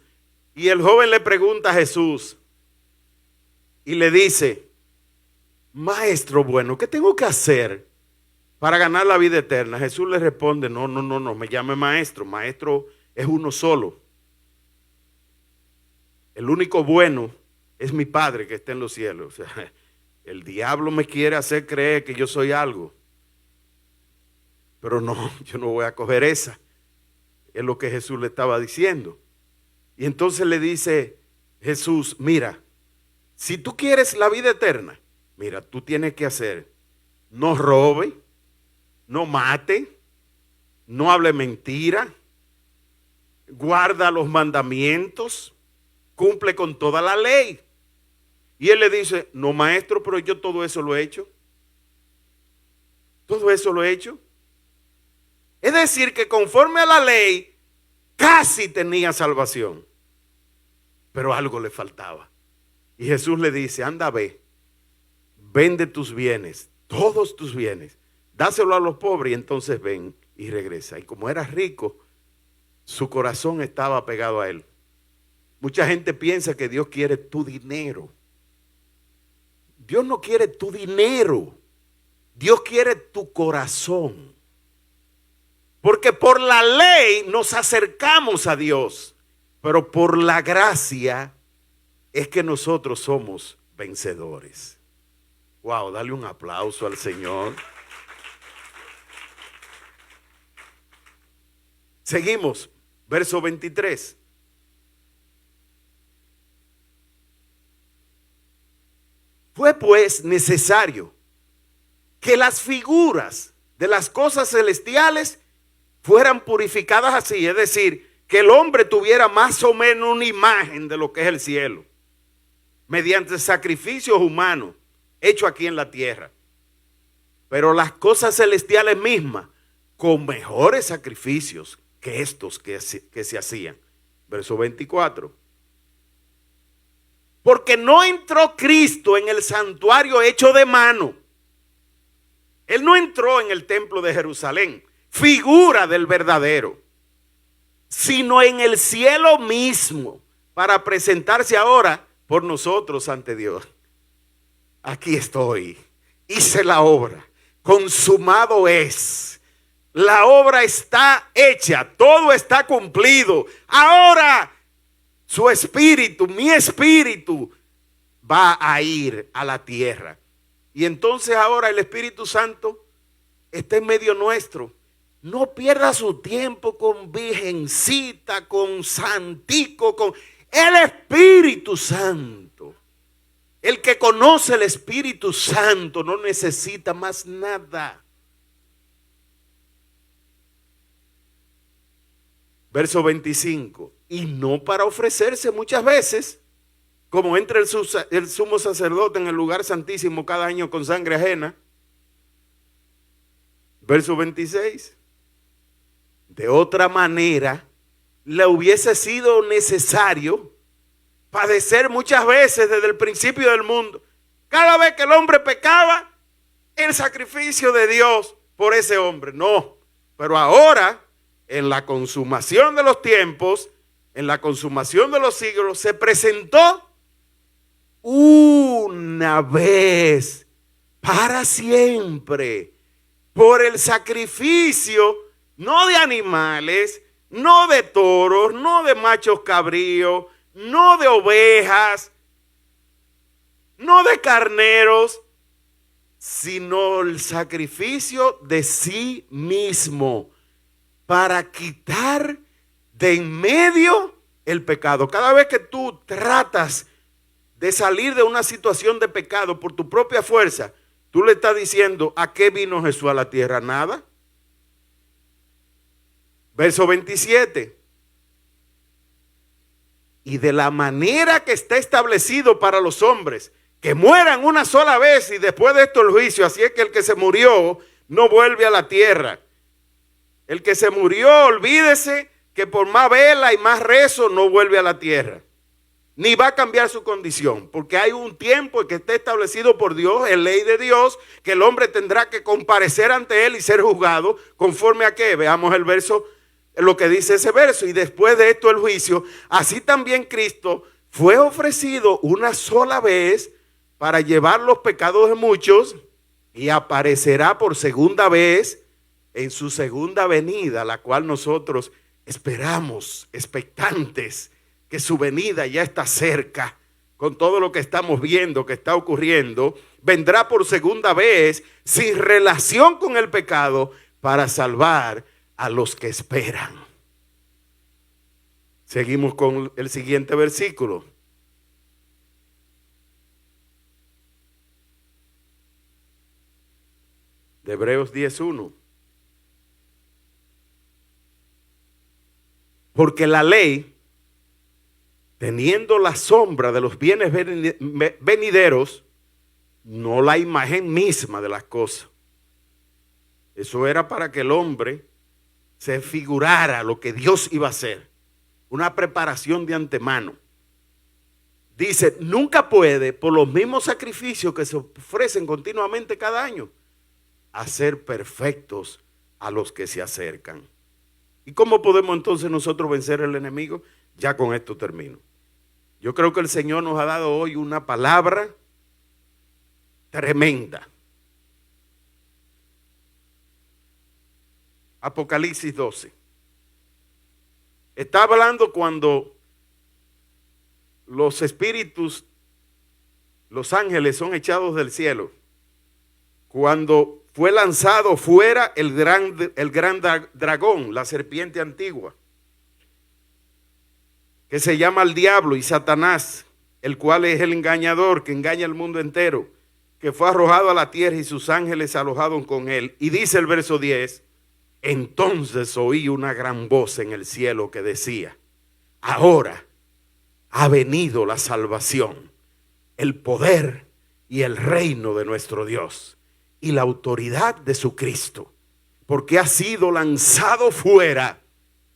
y el joven le pregunta a Jesús, y le dice, maestro bueno, ¿qué tengo que hacer para ganar la vida eterna? Jesús le responde, no me llame maestro. Maestro es uno solo. El único bueno es mi Padre que está en los cielos. O sea, el diablo me quiere hacer creer que yo soy algo. Pero no, yo no voy a coger esa. Es lo que Jesús le estaba diciendo. Y entonces le dice Jesús, mira, si tú quieres la vida eterna, mira, tú tienes que hacer, no robe, no mate, no hable mentira, guarda los mandamientos, cumple con toda la ley. Y él le dice, no maestro, pero yo todo eso lo he hecho. Todo eso lo he hecho. Es decir, que conforme a la ley, casi tenía salvación. Pero algo le faltaba. Y Jesús le dice, anda, vende tus bienes, todos tus bienes, dáselo a los pobres y entonces ven y regresa. Y como era rico, su corazón estaba pegado a él. Mucha gente piensa que Dios quiere tu dinero. Dios no quiere tu dinero. Dios quiere tu corazón. Porque por la ley nos acercamos a Dios, pero por la gracia es que nosotros somos vencedores. Wow, dale un aplauso al Señor. Seguimos, verso 23. Fue pues necesario que las figuras de las cosas celestiales fueran purificadas así, es decir, que el hombre tuviera más o menos una imagen de lo que es el cielo, mediante sacrificios humanos hechos aquí en la tierra. Pero las cosas celestiales mismas, con mejores sacrificios que estos que se hacían. Verso 24. Porque no entró Cristo en el santuario hecho de mano. Él no entró en el templo de Jerusalén, figura del verdadero, sino en el cielo mismo, para presentarse ahora por nosotros ante Dios. Aquí estoy, hice la obra, consumado es. La obra está hecha, todo está cumplido. Ahora Su espíritu, mi espíritu, va a ir a la tierra. Y entonces ahora el Espíritu Santo está en medio nuestro. No pierda su tiempo con virgencita, con santico, con el Espíritu Santo. El que conoce el Espíritu Santo no necesita más nada. Verso 25. Y no para ofrecerse muchas veces, como entra el sumo sacerdote en el lugar santísimo cada año con sangre ajena. Verso 26. De otra manera, le hubiese sido necesario padecer muchas veces desde el principio del mundo. Cada vez que el hombre pecaba, el sacrificio de Dios por ese hombre. No, pero ahora, en la consumación de los tiempos, en la consumación de los siglos, se presentó una vez para siempre por el sacrificio, no de animales, no de toros, no de machos cabríos, no de ovejas, no de carneros, sino el sacrificio de sí mismo para quitar de en medio el pecado. Cada vez que tú tratas de salir de una situación de pecado por tu propia fuerza, tú le estás diciendo, ¿a qué vino Jesús a la tierra? Nada. Verso 27. Y de la manera que está establecido para los hombres, que mueran una sola vez y después de esto el juicio. Así es que el que se murió no vuelve a la tierra. El que se murió, olvídese que por más vela y más rezo no vuelve a la tierra. Ni va a cambiar su condición, porque hay un tiempo que está establecido por Dios, en ley de Dios, que el hombre tendrá que comparecer ante él y ser juzgado. ¿Conforme a qué? Veamos el verso, lo que dice ese verso. Y después de esto el juicio. Así también Cristo fue ofrecido una sola vez para llevar los pecados de muchos, y aparecerá por segunda vez en su segunda venida, la cual nosotros esperamos, expectantes, que su venida ya está cerca. Con todo lo que estamos viendo que está ocurriendo, vendrá por segunda vez sin relación con el pecado para salvar a los que esperan. Seguimos con el siguiente versículo. De Hebreos 10:1. Porque la ley, teniendo la sombra de los bienes venideros, no la imagen misma de las cosas. Eso era para que el hombre se figurara lo que Dios iba a hacer. Una preparación de antemano. Dice, nunca puede, por los mismos sacrificios que se ofrecen continuamente cada año, hacer perfectos a los que se acercan. ¿Y cómo podemos entonces nosotros vencer al enemigo? Ya con esto termino. Yo creo que el Señor nos ha dado hoy una palabra tremenda. Apocalipsis 12. Está hablando cuando los espíritus, los ángeles son echados del cielo. Cuando fue lanzado fuera el gran dragón, la serpiente antigua, que se llama el diablo y Satanás, el cual es el engañador que engaña al mundo entero, que fue arrojado a la tierra y sus ángeles alojados con él. Y dice el verso 10, entonces oí una gran voz en el cielo que decía, ahora ha venido la salvación, el poder y el reino de nuestro Dios y la autoridad de su Cristo, porque ha sido lanzado fuera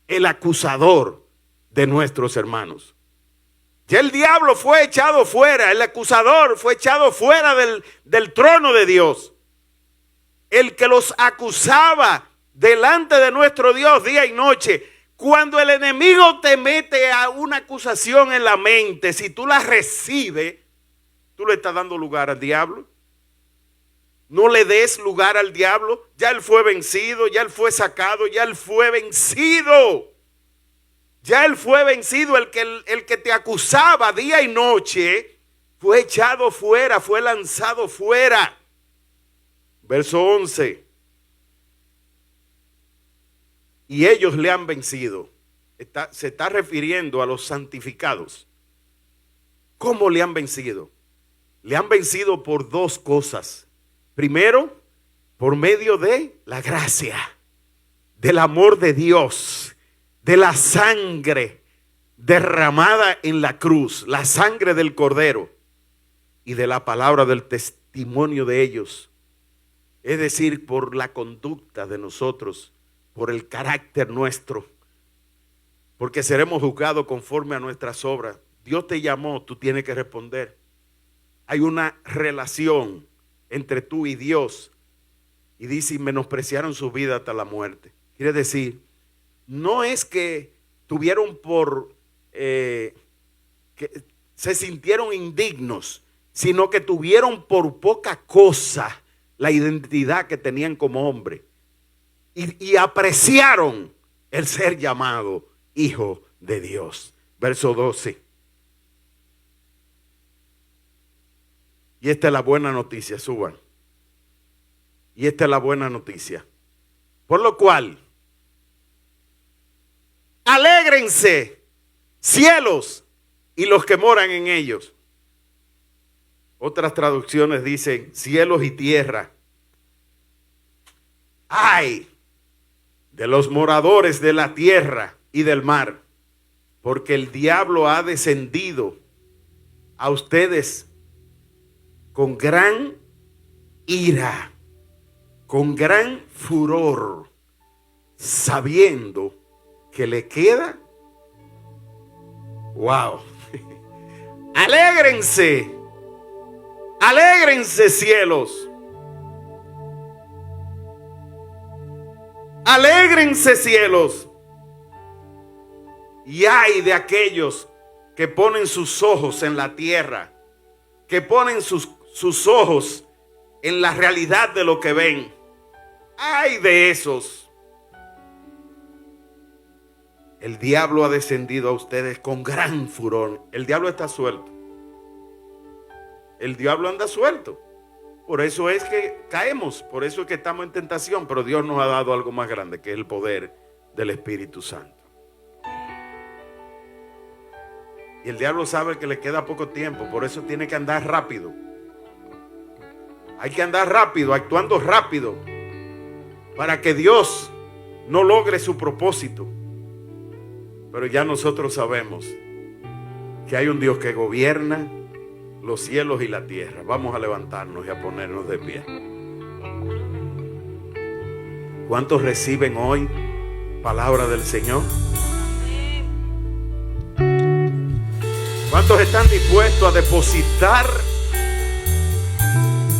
el acusador de nuestros hermanos. Ya el diablo fue echado fuera, el acusador fue echado fuera del trono de Dios. El que los acusaba delante de nuestro Dios día y noche. Cuando el enemigo te mete a una acusación en la mente, si tú la recibes, tú le estás dando lugar al diablo. No le des lugar al diablo. Ya él fue vencido, ya él fue sacado, ya él fue vencido. Ya él fue vencido. El que te acusaba día y noche fue echado fuera, fue lanzado fuera. Verso 11. Y ellos le han vencido. Se está refiriendo a los santificados. ¿Cómo le han vencido? Le han vencido por dos cosas. Primero, por medio de la gracia, del amor de Dios, de la sangre derramada en la cruz, la sangre del Cordero y de la palabra del testimonio de ellos. Es decir, por la conducta de nosotros, por el carácter nuestro, porque seremos juzgados conforme a nuestras obras. Dios te llamó, tú tienes que responder. Hay una relación entre tú y Dios. Y dice, y menospreciaron su vida hasta la muerte. Quiere decir, no es que tuvieron que se sintieron indignos, sino que tuvieron por poca cosa la identidad que tenían como hombre. Y apreciaron el ser llamado hijo de Dios. Verso 12. Y esta es la buena noticia, suban. Y esta es la buena noticia. Por lo cual, alégrense, cielos, y los que moran en ellos. Otras traducciones dicen cielos y tierra. ¡Ay! De los moradores de la tierra y del mar, porque el diablo ha descendido a ustedes con gran ira, con gran furor, sabiendo que le queda, wow, alégrense, alégrense cielos, alégrense cielos, y ay de aquellos que ponen sus ojos en la tierra, que ponen sus ojos en la realidad de lo que ven. Ay de esos. El diablo ha descendido a ustedes con gran furor. El diablo está suelto. El diablo anda suelto. Por eso es que caemos, por eso es que estamos en tentación. Pero Dios nos ha dado algo más grande, que es el poder del Espíritu Santo. Y el diablo sabe que le queda poco tiempo, por eso tiene que andar rápido. Hay que andar rápido, actuando rápido, para que Dios no logre su propósito. Pero ya nosotros sabemos que hay un Dios que gobierna los cielos y la tierra. Vamos a levantarnos y a ponernos de pie. ¿Cuántos reciben hoy palabra del Señor? ¿Cuántos están dispuestos a depositar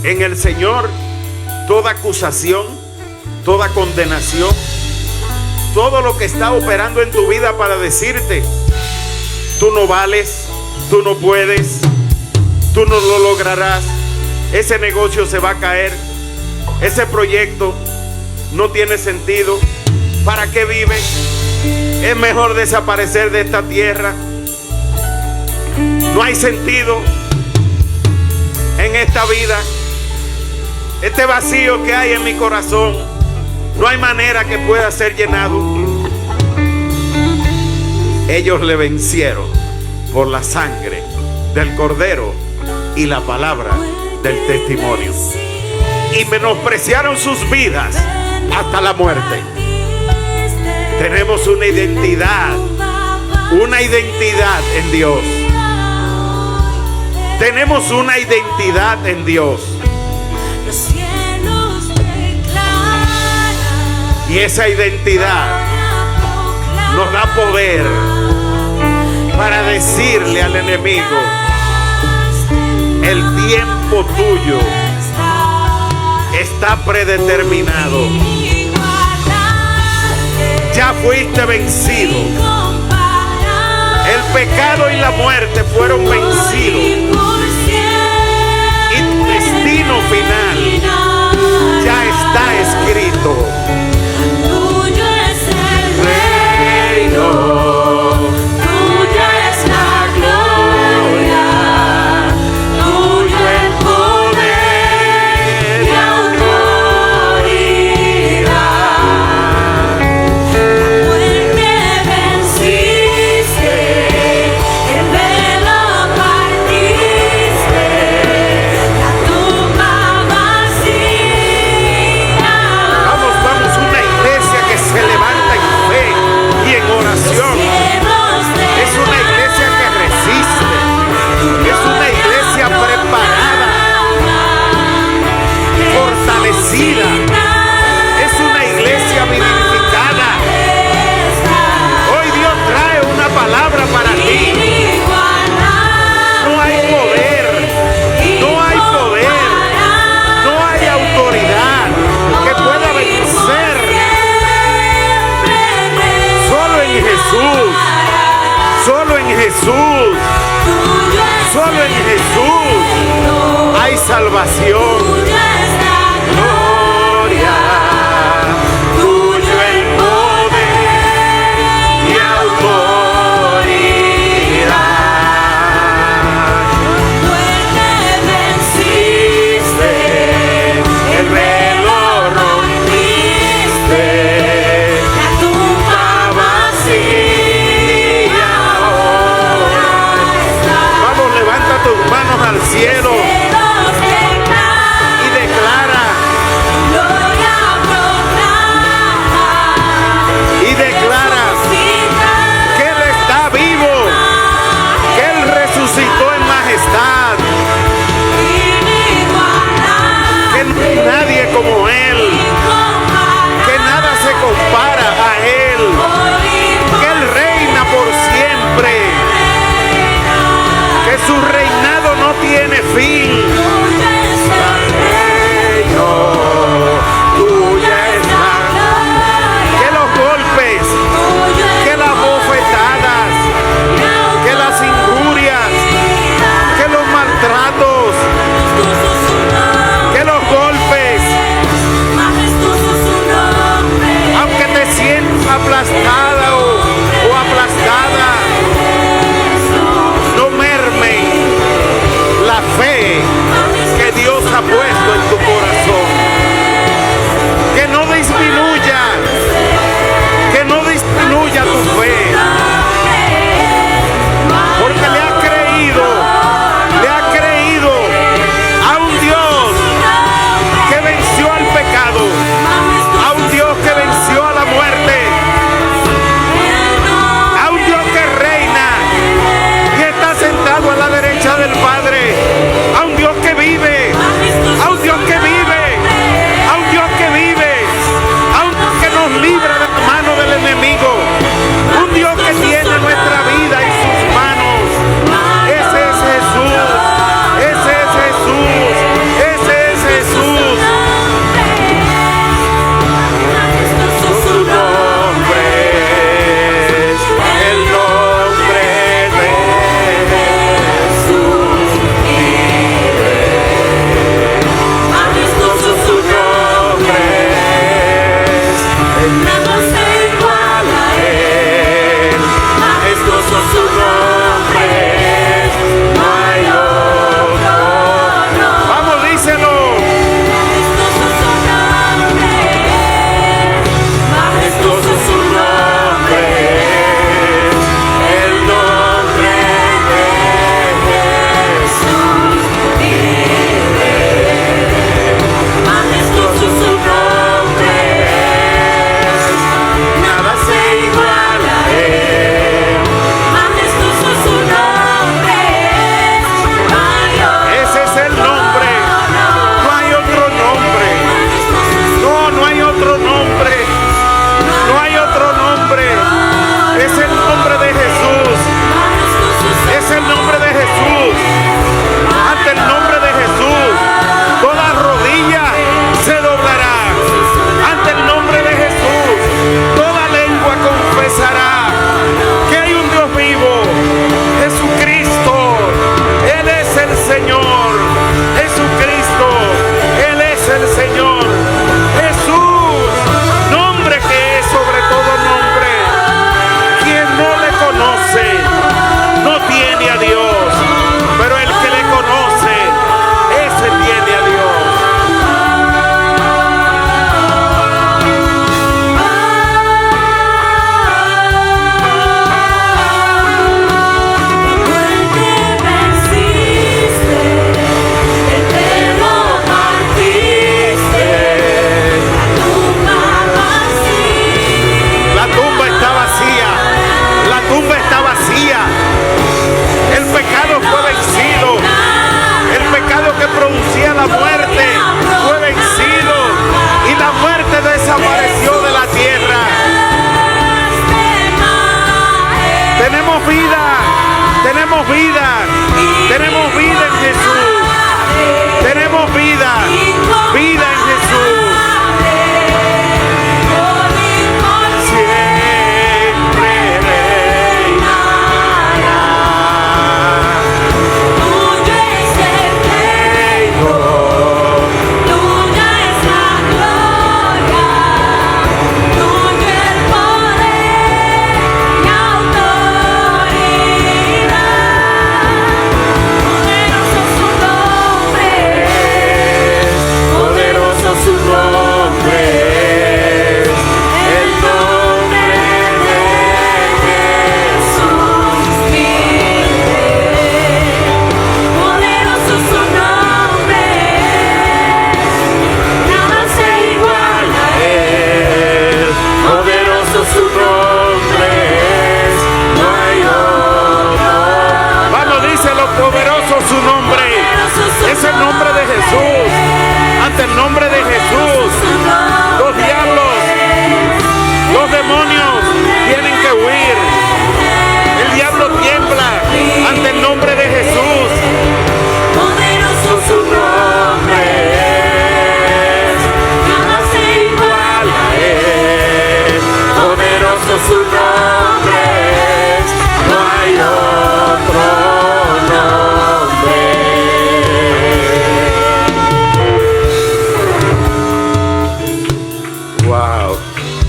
en el Señor toda acusación, toda condenación, todo lo que está operando en tu vida para decirte, tú no vales, tú no puedes, tú no lo lograrás, ese negocio se va a caer, ese proyecto no tiene sentido, ¿para qué vives? Es mejor desaparecer de esta tierra, no hay sentido en esta vida, este vacío que hay en mi corazón, no hay manera que pueda ser llenado. Ellos le vencieron por la sangre del Cordero y la palabra del testimonio, y menospreciaron sus vidas hasta la muerte. Tenemos una identidad en Dios. Tenemos una identidad en Dios. Y esa identidad nos da poder para decirle al enemigo, el tiempo tuyo está predeterminado. Ya fuiste vencido. El pecado y la muerte fueron vencidos. Y tu destino final ya está escrito. Reino salvación. Tuya es la Gloria, tuyo el poder y autoridad. muerte venciste, El velo rompiste, la tumba vacía ahora está. vamos, levanta tus manos al cielo Cielos declaran y declara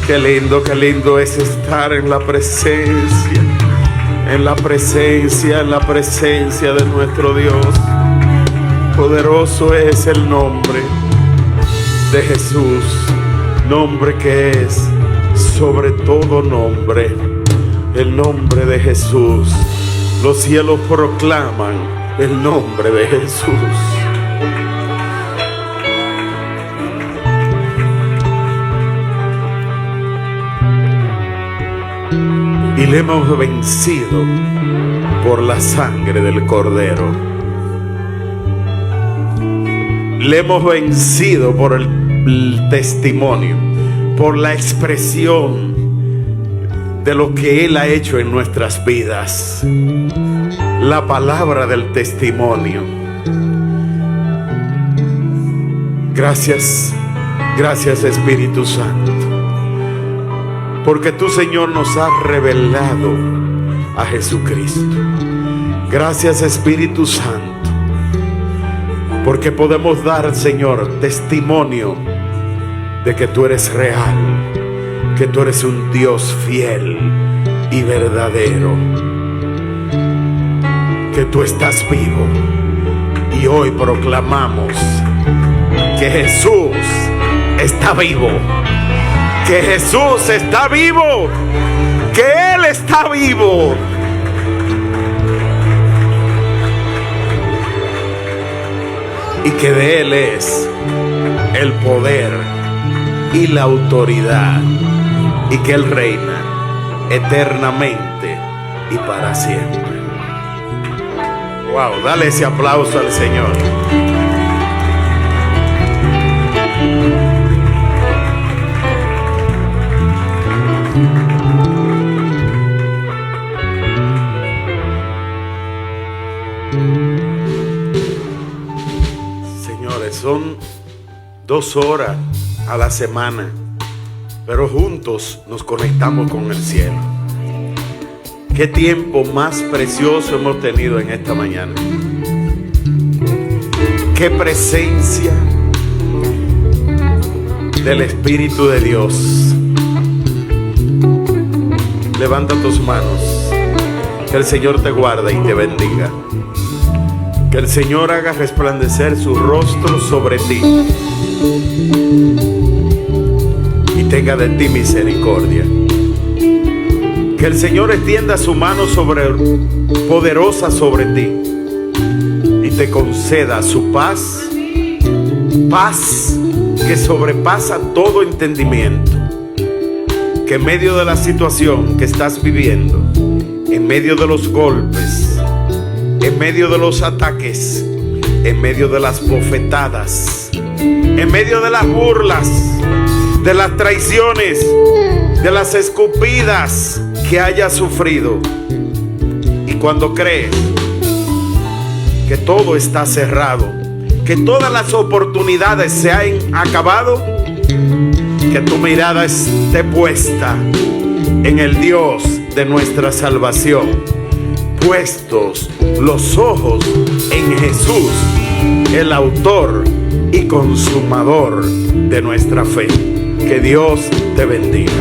Qué lindo es estar en la presencia, en la presencia, en la presencia de nuestro Dios. Poderoso es el nombre de Jesús, nombre que es sobre todo nombre, el nombre de Jesús. Los cielos proclaman el nombre de Jesús. Y le hemos vencido por la sangre del Cordero. Le hemos vencido por el testimonio, por la expresión de lo que Él ha hecho en nuestras vidas. La palabra del testimonio. Gracias, gracias Espíritu Santo. Porque tú, Señor, nos has revelado a Jesucristo. Gracias, Espíritu Santo. Porque podemos dar, Señor, testimonio de que tú eres real, que tú eres un Dios fiel y verdadero, que tú estás vivo. Y hoy proclamamos que Jesús está vivo. Que Jesús está vivo, que Él está vivo. Y que de Él es el poder y la autoridad, y que Él reina eternamente y para siempre. Wow, dale ese aplauso al Señor. Señores, son 2 horas a la semana, pero juntos nos conectamos con el cielo. Qué tiempo más precioso hemos tenido en esta mañana. Qué presencia del Espíritu de Dios. Levanta tus manos. Que el Señor te guarde y te bendiga. Que el Señor haga resplandecer su rostro sobre ti y tenga de ti misericordia. Que el Señor extienda su mano poderosa sobre ti y te conceda su paz, paz que sobrepasa todo entendimiento. Que en medio de la situación que estás viviendo, en medio de los golpes, en medio de los ataques, en medio de las bofetadas, en medio de las burlas, de las traiciones, de las escupidas que hayas sufrido, y cuando crees que todo está cerrado, que todas las oportunidades se han acabado, que tu mirada esté puesta en el Dios de nuestra salvación, puestos los ojos en Jesús, el autor y consumador de nuestra fe. Que Dios te bendiga.